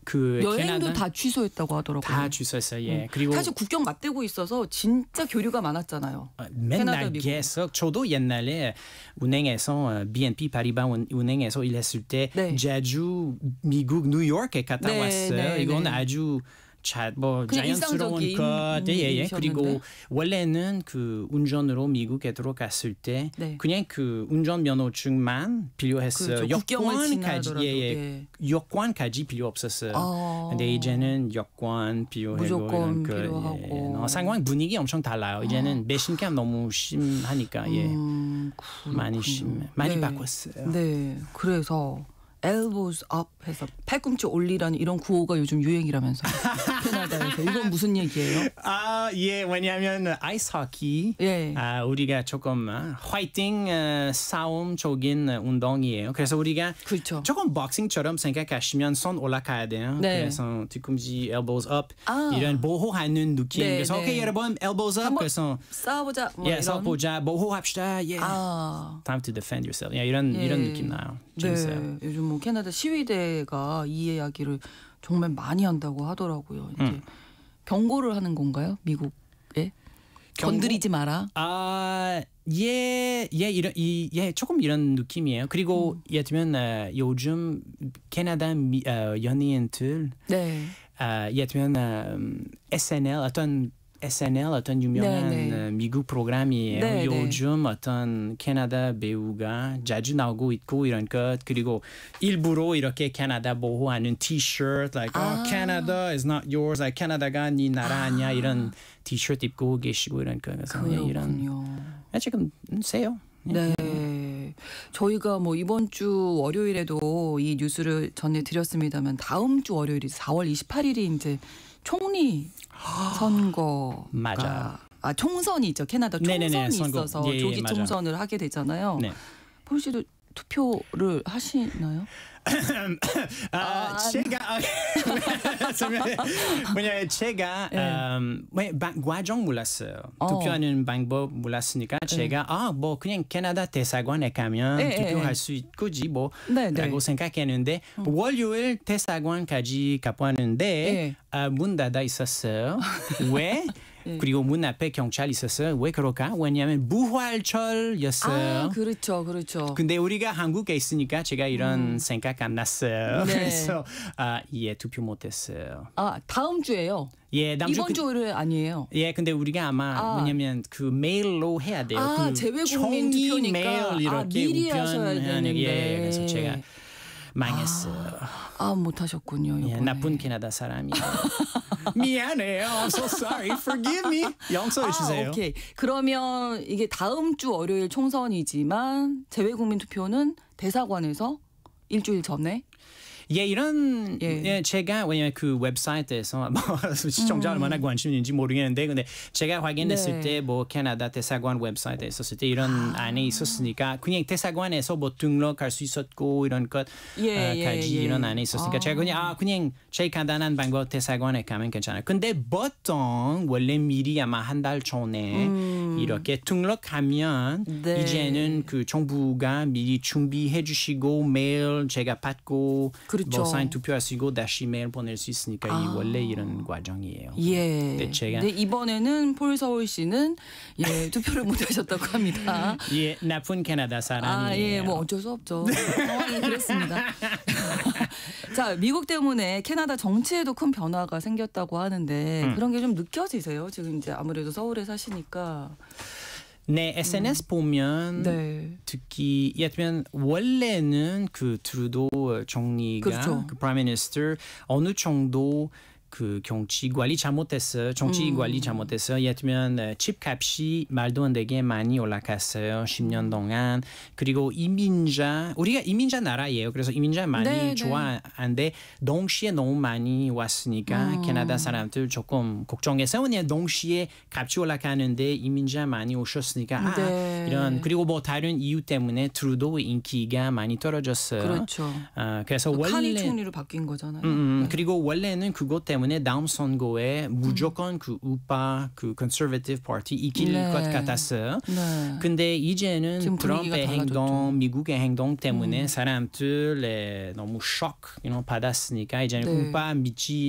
그 여행도 캐나다 다 취소했다고 하더라고요. 다 취소했어요. 그리고 사실 국경 맞대고 있어서 진짜 교류가 많았잖아요. 맨날 계속 저도 옛날에 은행에서 BNP 파리바 은행에서 일했을 때 네. 자주 미국 뉴욕에 갔다 네, 왔어요. 네, 이건 네. 아주 자연스러운 일상적인 것. 일이셨는데. 그리고 원래는 그 운전으로 미국에 들어갔을 때 네. 그냥 그 운전 면허증만 필요했어요. 그렇죠. 국경을 여권까지 지나더라도. 여권까지 필요 없었어요. 근데 이제는 여권 필요하고 무조건 이런 거, 필요하고. 상황 분위기 엄청 달라요. 이제는 배신감 너무 심하니까 많이 네. 바꿨어요. 네, 그래서 elbows up 해서 팔꿈치 올리라는 이런 구호가 요즘 유행이라면서요. 캐나다에서. 이건 무슨 얘기예요? 왜냐하면 아이스 호키 예. 우리가 조금 화이팅 싸움적인 운동이에요. 그래서 우리가 그렇죠. 조금 복싱처럼 생각하시면 손 올라가야 돼요. 네. 그래서 뒤꿈치 elbows up 이런 보호하는 느낌. 네, 그래서 네. 오케이 여러분 elbows up. 그래서 싸워보자. 뭐 이런. 싸워보자. 보호합시다. Time to defend yourself. 이런 느낌 나요. 재밌어요. 네, 요즘 뭐 캐나다 시위대가 이 이야기를 정말 많이 한다고 하더라고요. 이제 경고를 하는 건가요? 미국에? 건드리지 마라. 조금 이런 느낌이에요. 그리고 예를 들면 요즘 캐나다 연예인들 네. 예를 들면 SNL 어떤 유명한 네. 미국 프로그램이에요. 네, 요즘 어떤 캐나다 배우가 자주 나오고 있고 이런 것. 그리고 일부러 이렇게 캐나다 보호하는 티셔츠 like Canada is not yours. like 캐나다가 네 나라 아니야. 이런 티셔츠 입고 계시고 이런 거. 그래서 그렇군요. 지금 세요. 네. 저희가 뭐 이번 주 월요일에도 이 뉴스를 전해드렸습니다만 다음 주 월요일이 4월 28일이 이제 총리 선거가 맞아. 총선이 있죠. 캐나다 총선이 네네네, 선거. 있어서 예, 조기 맞아. 총선을 하게 되잖아요. 네. 폴 씨도 투표를 하시나요? 제가 왜냐면 제가 과정 몰랐어요. 투표하는 방법 몰랐으니까 제가 뭐 그냥 캐나다 대사관에 가면 투표할 수 있겠지 라고 생각했는데 월요일 대사관까지 가보았는데 문 닫아 있었어요. 왜? 그리고 문 앞에 경찰 있었어요. 왜 그럴까? 왜냐하면 부활절이었어요. 그렇죠. 근데 우리가 한국에 있으니까 제가 이런 생각 안 났어요. 네. 그래서 투표 못했어요. 다음 주에요? 다음 이번 주를 아니에요? 근데 우리가 아마 왜냐면 그 메일로 해야 돼요. 그 재외국민 총리 투표니까 메일 이렇게 미리 하셔야 되는데. 그래서 제가 망했어요. 못하셨군요. 나쁜 캐나다 사람이에요. 미안해요. I'm so sorry. Forgive me. 용서해 주세요. 오케이. 그러면 이게 다음 주 월요일 총선이지만 재외국민 투표는 대사관에서 일주일 전에? 제가 왜냐면 그 웹사이트에서 시청자 얼마나 관심 있는지 모르겠는데 근데 제가 확인했을 때 캐나다 대사관 웹사이트에 있었을 때 이런 안에 있었으니까 그냥 대사관에서 등록할 수 있었고 이런 것까지 이런 안에 있었으니까 제가 그냥 제일 간단한 방법 대사관에 가면 괜찮아요. 근데 보통 원래 미리 아마 한 달 전에 이렇게 등록하면 이제는 그 정부가 미리 준비해 주시고 메일 제가 받고 그렇죠. 사인 투표하시고 다시 메일 보낼 수 있으니까 원래 이런 과정이에요. 근데 이번에는 폴 서울 씨는 투표를 못 하셨다고 합니다. 나쁜 캐나다 사람이에요. 뭐 어쩔 수 없죠. 상황이 그랬습니다. 자, 미국 때문에 캐나다 정치에도 큰 변화가 생겼다고 하는데 그런 게 좀 느껴지세요? 지금 이제 아무래도 서울에 사시니까. SNS 보면 특히 예를 들면 원래는 그 트루도 총리가 그 프라임 미니스터 어느 정도 그 정치 관리 잘못했어요. 정치 관리 잘못했어요. 예를 들면 집값이 말도 안 되게 많이 올라갔어요. 10년 동안. 그리고 우리가 이민자 나라예요. 그래서 이민자 많이 네, 좋아하는데 동시에 너무 많이 왔으니까 캐나다 사람들 조금 걱정해서 그냥 동시에 값이 올라가는데 이민자 많이 오셨으니까 이런 그리고 뭐 다른 이유 때문에 트루도 인기가 많이 떨어졌어요. 그렇죠. 그래서 원래 카니 총리로 바뀐 거잖아요. 그리고 원래는 그것 때문에 다음 선거에 무조건 그 우파 그 컨서베티브 파티 이길 것 같았어요. 근데 이제는 트럼프의 행동, 미국의 행동 때문에 사람들의 너무 쇼크 받았으니까 이제는 우파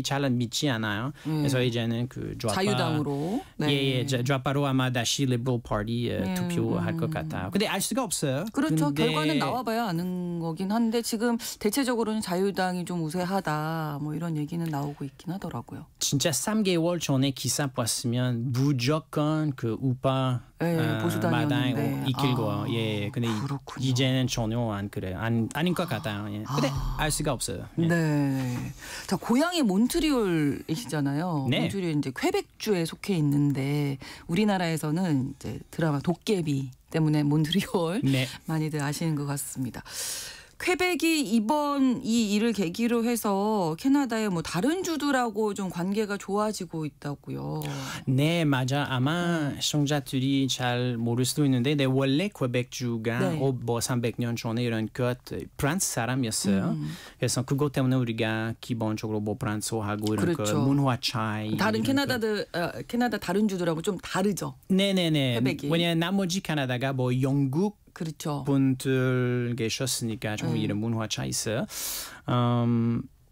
잘 믿지 않아요. 그래서 이제는 그 자유당으로 좌파로 아마 다시 리버럴 파티 투표할 것 같아요. 근데 알 수가 없어요. 그렇죠. 근데 결과는 나와봐야 아는 거긴 한데 지금 대체적으로는 자유당이 좀 우세하다 뭐 이런 얘기는 나오고 있긴 하더라고요. 진짜 3개월 전에 기사 봤으면 무조건 그 우파 마당 이길 거예요. 예, 근데 그렇군요. 이제는 전혀 안 그래요. 아닌 것 같아요. 예. 근데 알 수가 없어요. 예. 네. 자, 고향이 몬트리올이시잖아요. 네. 몬트리올 이제 퀘벡주에 속해 있는데 우리나라에서는 이제 드라마 도깨비 때문에 몬트리올 많이들 아시는 것 같습니다. 퀘벡이 이번 이 일을 계기로 해서 캐나다의 뭐 다른 주들하고 좀 관계가 좋아지고 있다고요. 네, 맞아. 아마 시청자들이 잘 모를 수도 있는데 원래 퀘벡주가 뭐 300년 전에 이런 프랑스 사람이었어요. 그래서 그것 때문에 우리가 기본적으로 뭐 프랑스어하고 이런 그렇죠. 문화 차이. 다른 캐나다 다른 주들하고 좀 다르죠. 네네네. 퀘벡이. 왜냐하면 나머지 캐나다가 뭐 영국 그렇죠. 분들 계셨으니까 좀 이런 문화 차이 있어요.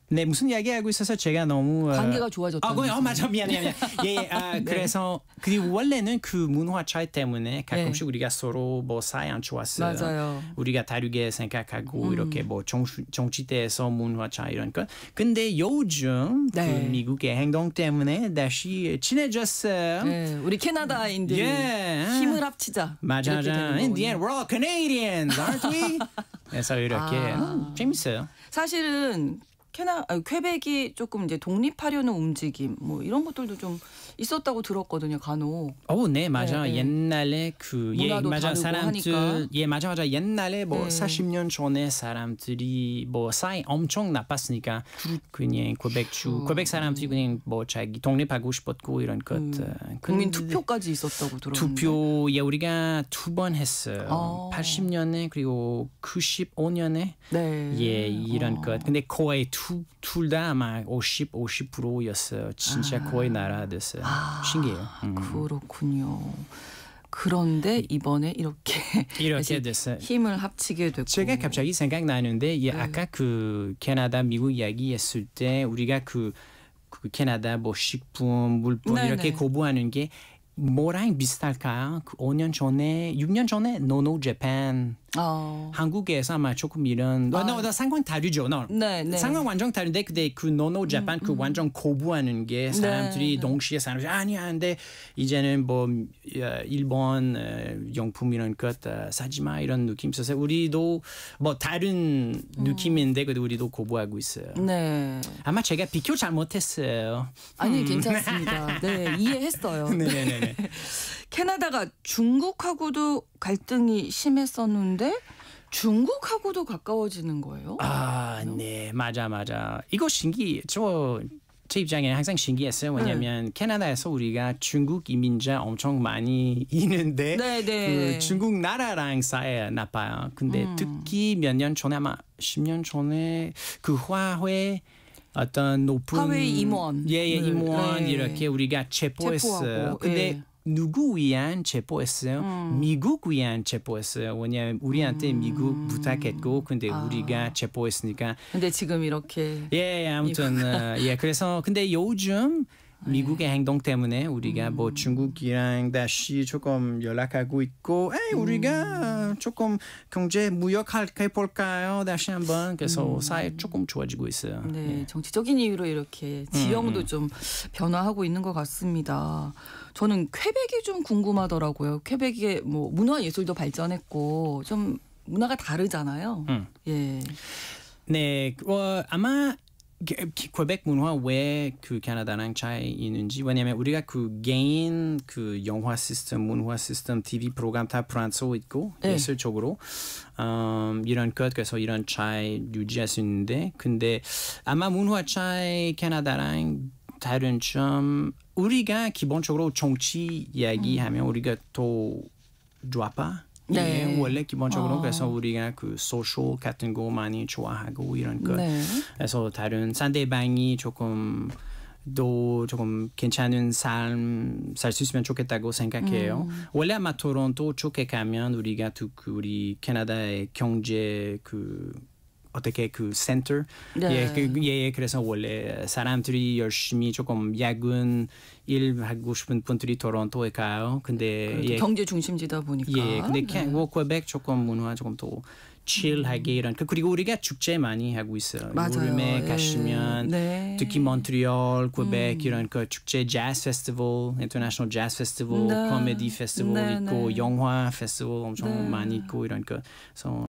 네, 무슨 이야기하고 있어서 제가 너무 관계가 좋아졌다는 맞아. 미안해. 예, 그래서 그리고 원래는 그 문화 차이 때문에 가끔씩 우리가 서로 뭐 사이 안 좋았어요. 맞아요. 우리가 다르게 생각하고 이렇게 뭐 정치대에서 문화 차이 이런 것. 근데 요즘 그 미국의 행동 때문에 다시 친해졌어요. 네, 우리 캐나다인들이 힘을 합치자. 맞아. In the end, we're all Canadians, aren't we? 그래서 이렇게 재밌어요. 사실은 퀘벡이 조금 이제 독립하려는 움직임 뭐 이런 것들도 좀 있었다고 들었거든요, 간혹. 네, 맞아. 옛날에 문화도 맞아. 다르고 사람들 하니까. 맞아. 옛날에 뭐 40년 전에 사람들이 뭐 사이 엄청 나빴으니까 그냥 퀘벡 사람들이 그냥 뭐 자기 독립하고 싶었고 이런 것. 국민 투표까지 있었다고 들었는데. 투표 우리가 2번 했어요. 80년에 그리고 95년에 이런 것. 근데 거의 둘 다 아마 50%였어요. 진짜 거의 나라 됐어요. 신기해요. 그렇군요. 그런데 이번에 이렇게 됐어요. 힘을 합치게 됐고. 제가 갑자기 생각나는데 아까 그 캐나다 미국 이야기했을 때 우리가 그 캐나다 뭐 식품 물품 이렇게 거부하는 게 뭐랑 비슷할까요? 5년 전에 6년 전에 노노 재팬 한국에서 아마 조금 이런 상관 다르죠. 상관 완전 다른데 근데 그 노노 재팬 그 완전 거부하는 게 사람들이 동시에 사람들이 아니야 근데 이제는 뭐 일본 용품 이런 것 사지 마 이런 느낌 있어서 우리도 뭐 다른 느낌인데 그래도 우리도 거부하고 있어요. 네. 아마 제가 비교 잘못했어요. 아니 괜찮습니다. 네, 이해했어요. 네네네. 캐나다가 중국하고도 갈등이 심했었는데 중국하고도 가까워지는 거예요? 네, 맞아. 이거 제 입장에는 항상 신기했어요. 왜냐하면 캐나다에서 우리가 중국 이민자 엄청 많이 있는데 그 중국 나라랑 사이가 나빠요. 근데 특히 몇 년 전에 아마 10년 전에 그 화웨이 어떤 높은 화웨이 임원 임원 이렇게 우리가 체포했어요. 근데 누구 위한 체포했어요? 미국 위한 체포했어요. 왜냐하면 우리한테 미국 부탁했고 근데 우리가 체포했으니까. 근데 지금 이렇게 아무튼 그래서 근데 요즘 미국의 행동 때문에 우리가 뭐 중국이랑 다시 조금 연락하고 있고 우리가 조금 경제 무역할까 볼까요? 다시 한번 그래서 사이 조금 좋아지고 있어요. 네, 정치적인 이유로 이렇게 지형도 좀 변화하고 있는 것 같습니다. 저는 퀘벡이 좀 궁금하더라고요. 퀘벡의 뭐 문화 예술도 발전했고 좀 문화가 다르잖아요. 예. 네, 아마 퀘벡 문화 왜 그 캐나다랑 차이 있는지 왜냐면 우리가 그 개인 그 영화 시스템, 문화 시스템, TV 프로그램 다 프랑스어 있고 예술적으로 이런 것 그래서 이런 차이 유지할 수 있는데 근데 아마 문화 차이 캐나다랑 다른 점 우리가 기본적으로 정치 이야기하면 우리가 더 좌파 네. 원래 기본적으로 그래서 우리가 그 소셜 같은 거 많이 좋아하고 이런 거 그래서 다른 상대방이 조금 괜찮은 삶 살 수 있으면 좋겠다고 생각해요. 원래 아마 토론토 쪽에 가면 우리가 우리 캐나다의 경제 어떻게 그 센터 그래서 원래 사람들이 열심히 조금 야근 일하고 싶은 분들이 토론토에 가요. 근데 경제 중심지다 보니까. 근데 퀘벡 조금 문화 조금 더 칠하게 이런 그리고 우리가 축제 많이 하고 있어요. 여름에 가시면 특히 몬트리올, 퀘벡 이런 그 축제 재즈 페스티벌, 인터내셔널 재즈 페스티벌, 코미디 페스티벌 있고 영화 페스티벌 엄청 많이 있고 이런 거. 그래서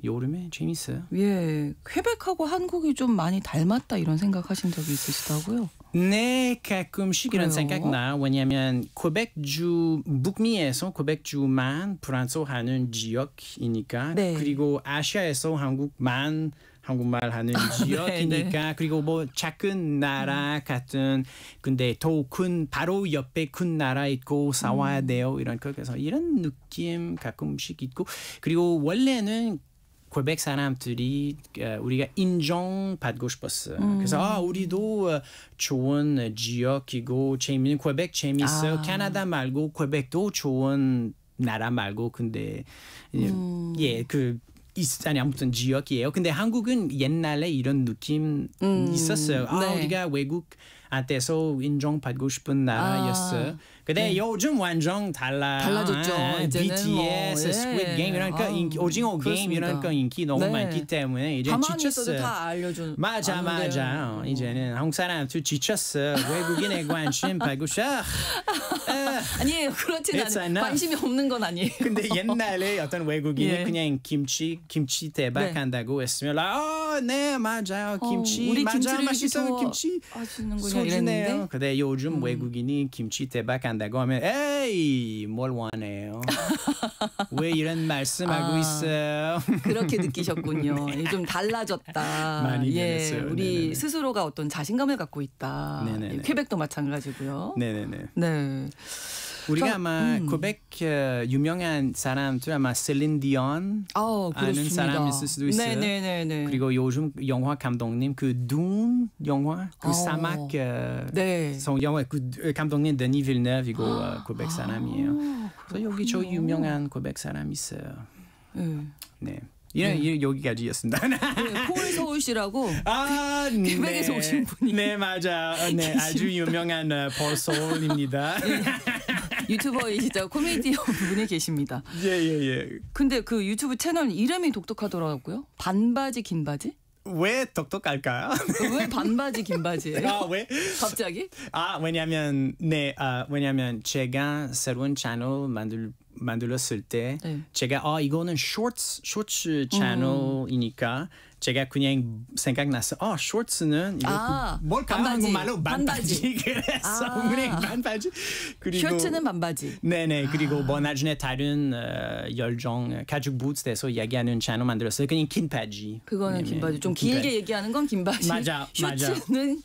여름에 재밌어요. 예, 퀘벡하고 한국이 좀 많이 닮았다 이런 생각하신 적이 있으시다고요? 네, 가끔씩 이런 생각 나. 왜냐하면 퀘벡주 북미에서 퀘벡주만 프랑스어 하는 지역이니까 그리고 아시아에서 한국말 하는 지역이니까 그리고 뭐 작은 나라 같은 근데 더 큰 바로 옆에 큰 나라 있고 싸워야 돼요 이런 거 그래서 이런 느낌 가끔씩 있고 그리고 원래는 퀘벡 사람들이 우리가 인정받고 싶었어요. 그래서 우리도 좋은 지역이고 재밌는 퀘벡 재밌어요. 캐나다 말고 퀘벡도 좋은 나라 말고 근데 아니 아무튼 지역이에요. 근데 한국은 옛날에 이런 느낌 있었어요. 우리가 외국한테서 인정받고 싶은 나라였어요. 근데 요즘 완전 달라졌죠. BTS, Squid Game 이런 거 오징어 게임 이런 거 인기 너무 많기 때문에 이제 지쳤어요. 다 알려준. 맞아. 이제는 한국 사람들 지쳤어. 외국인의 관심 받고 싶어. 아니에요. 그렇진 않아요. 관심이 없는 건 아니에요. 근데 옛날에 어떤 외국인이 그냥 김치 대박 한다고 했으면 네 맞아요. 김치 우리 맞아 맛있어 김치 소주네요. 근데 요즘 외국인이 김치 대박 한다고 하면 에이 뭘 원해요. 왜 이런 말씀하고 있어요. 그렇게 느끼셨군요. 좀 달라졌다. 많이 변했어요. 우리 스스로가 어떤 자신감을 갖고 있다. 퀘벡도 마찬가지고요. 네. 우리가 아마 퀘벡 유명한 사람들 아마 셀린 디온 아는 사람 있을 수도 있어요. 그리고 요즘 영화 감독님 둔 영화 사막 영화 감독님 데니 빌네브이고 퀘벡 사람이에요. 그래서 여기 저 유명한 퀘벡 사람 있어요. 네. 여기까지였습니다. 폴 서울씨라고 퀘벡에서 오신 분이. 네 맞아. 네 아주 유명한 폴 서울입니다. 유튜버이시죠. 코미디언 분이 계십니다. 예. 근데 그 유튜브 채널 이름이 독특하더라고요. 반바지 긴 바지? 왜 독특할까요? 왜 반바지 긴 바지예요? 왜? 갑자기? 왜냐면 제가 새로운 채널 만들었을 때 제가 이거는 쇼츠 채널이니까 제가 그냥 생각났어. 쇼츠는 이거 뭘까요? 한국말로 반바지. 그래서 그냥 반바지. 그리고 쇼츠는 반바지. 네네. 그리고 뭐 나중에 다른 가죽 부츠에서 얘기하는 채널 만들었어요. 그냥 긴 바지. 그거는 긴 바지. 좀 길게 얘기하는 건 긴 바지. 맞아. 쇼츠는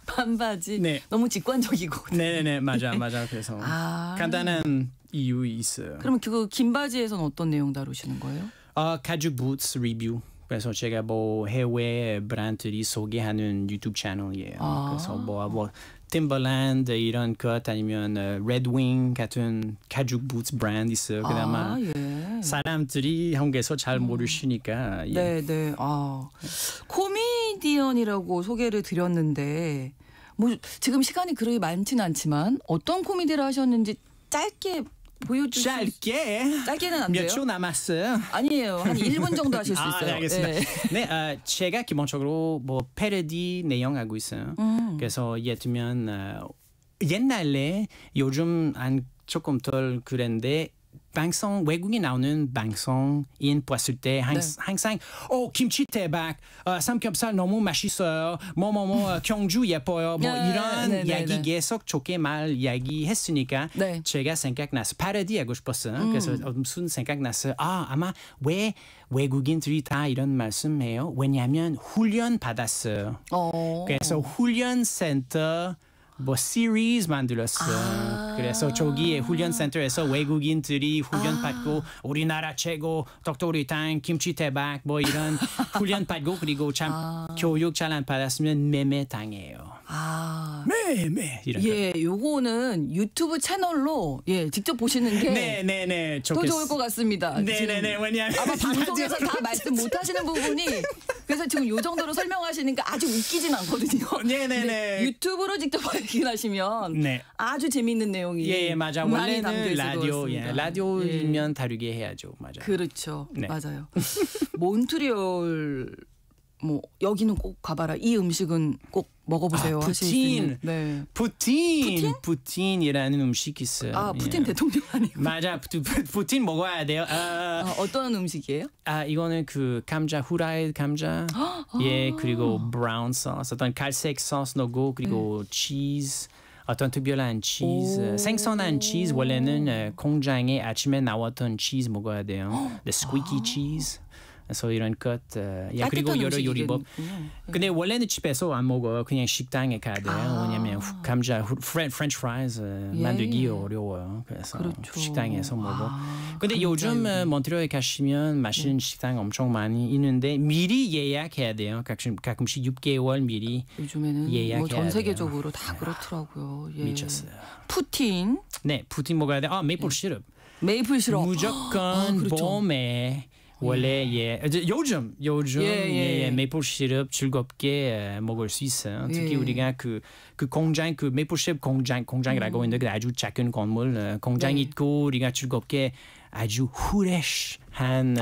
반바지. 너무 직관적이고. 네네 맞아. 그래서 간단한 이유 있어요. 그러면 그 긴 바지에서는 어떤 내용 다루시는 거예요? 가죽 부츠 리뷰. 그래서 제가 뭐 해외 브랜드들이 소개하는 유튜브 채널이에요. 그래서 뭐 팀벌랜드 이런 것 아니면 레드윙 같은 가죽 부츠 브랜드 있어요. 그나마 사람들이 한국에서 잘 모르시니까. 네. 코미디언이라고 소개를 드렸는데 뭐 지금 시간이 그렇게 많지는 않지만 어떤 코미디를 하셨는지 짧게 보여주세요. 짧게는 안 돼요? 몇 초 남았어요? 아니에요. 한 1분 정도 하실 수 있어요. 알겠습니다. 제가 기본적으로 뭐 패러디 내용하고 있어요. 그래서 예를 들면 옛날에 요즘 조금 덜 그랬는데 방송 외국인 나오는 방송인 봤을 때 항상 김치 대박, 삼겹살 너무 맛있어요. 경주 예뻐요. 이런 이야기 계속 좋게 말 이야기했으니까 제가 생각났어. 패러디 하고 싶었어요. 그래서 무슨 생각났어요. 아마 왜 외국인들이 다 이런 말씀해요? 왜냐하면 훈련 받았어요. 그래서 훈련센터 시리즈 만들었어요. 그래서 저기에 훈련센터에서 외국인들이 훈련 받고 우리나라 최고 덕도리탕 김치 대박 이런 훈련 받고 그리고 참 교육 잘 안 받았으면 매매 당해요. 매매 이런 거. 요거는 유튜브 채널로 직접 보시는 게 네네네 더 좋을 것 같습니다. 네네네. 왜냐하면 아마 방송에서 다 말씀 못 하시는 부분이 그래서 지금 요 정도로 설명하시니까 아주 웃기진 않거든요. 네네네. 유튜브로 직접 확인하시면 아주 재미있는 내용이 맞아. 많이 원래는 담겨 라디오이면 다르게 해야죠. 맞아. 그렇죠. 맞아요. 몬트리올 여기는 꼭 가봐라. 이 음식은 꼭 먹어보세요. 푸틴이라는 음식 있어요. 푸틴 대통령 아니고. 맞아. 푸틴 먹어야 돼요. 어떤 음식이에요? 이거는 그 감자 후라이 감자. 그리고 브라운 소스, 어떤 갈색 소스 넣고 그리고 치즈. 어떤 특별한 치즈, 생선한 치즈 원래는 공장에 아침에 나왔던 치즈 먹어야 돼요. The squeaky cheese. 그래서 이런 것, 그리고 여러 요리법. 근데 원래는 집에서 안 먹어요. 그냥 식당에 가야 돼요. 왜냐면 감자, 프렌치 프라이즈 만들기 어려워요. 그래서 식당에서 먹어. 근데 요즘 몬트리올에 가시면 맛있는 식당 엄청 많이 있는데 미리 예약해야 돼요. 가끔씩 6개월 미리 요즘에는 예약해야 전 세계적으로 돼요. 다 그렇더라고요. 미쳤어요. 푸틴. 네, 푸틴 먹어야 돼. 메이플 시럽. 메이플 시럽. 무조건 봄에. 원래 요즘 메이플 시럽 즐겁게 먹을 수 있어요. 특히 우리가 그 공장 메이플 시럽 공장이라고 있는데 아주 작은 건물 공장이 있고 우리가 즐겁게 아주 후레쉬한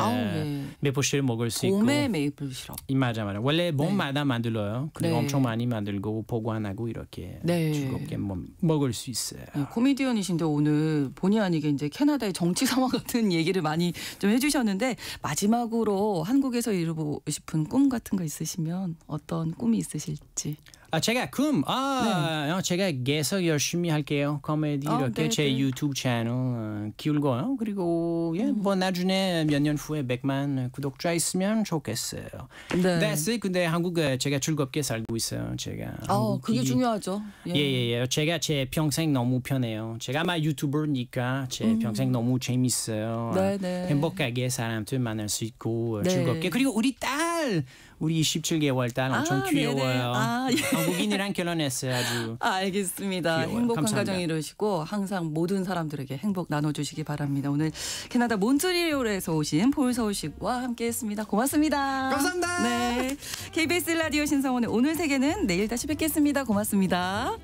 메이플 시럽 먹을 수 있고. 봄에 메이플 시럽. 맞아. 원래 봄마다 만들어요. 그리고 엄청 많이 만들고 보관하고 이렇게 즐겁게 먹을 수 있어요. 코미디언이신데 오늘 본의 아니게 이제 캐나다의 정치 상황 같은 얘기를 많이 좀 해주셨는데 마지막으로 한국에서 이루고 싶은 꿈 같은 거 있으시면 어떤 꿈이 있으실지. 제가 제가 계속 열심히 할게요. 코미디 이렇게 제 유튜브 채널 키우고요. 그리고 나중에 몇 년 후에 100만 구독자 있으면 좋겠어요. That's it. 근데 한국에 제가 즐겁게 살고 있어요. 제가. 그게 중요하죠. 제가 제 평생 너무 편해요. 제가 아마 유튜버니까 제 평생 너무 재밌어요. 행복하게 사람들 만날 수 있고 즐겁게. 그리고 우리 27개월 딸 엄청 귀여워요. 한국인이랑 결혼했어요. 아주. 알겠습니다. 귀여워요. 행복한 감사합니다. 가정 이루시고 항상 모든 사람들에게 행복 나눠주시기 바랍니다. 오늘 캐나다 몬트리올에서 오신 폴 서울식과 함께했습니다. 고맙습니다. 감사합니다. KBS 라디오 신성원의 오늘 세계는 내일 다시 뵙겠습니다. 고맙습니다.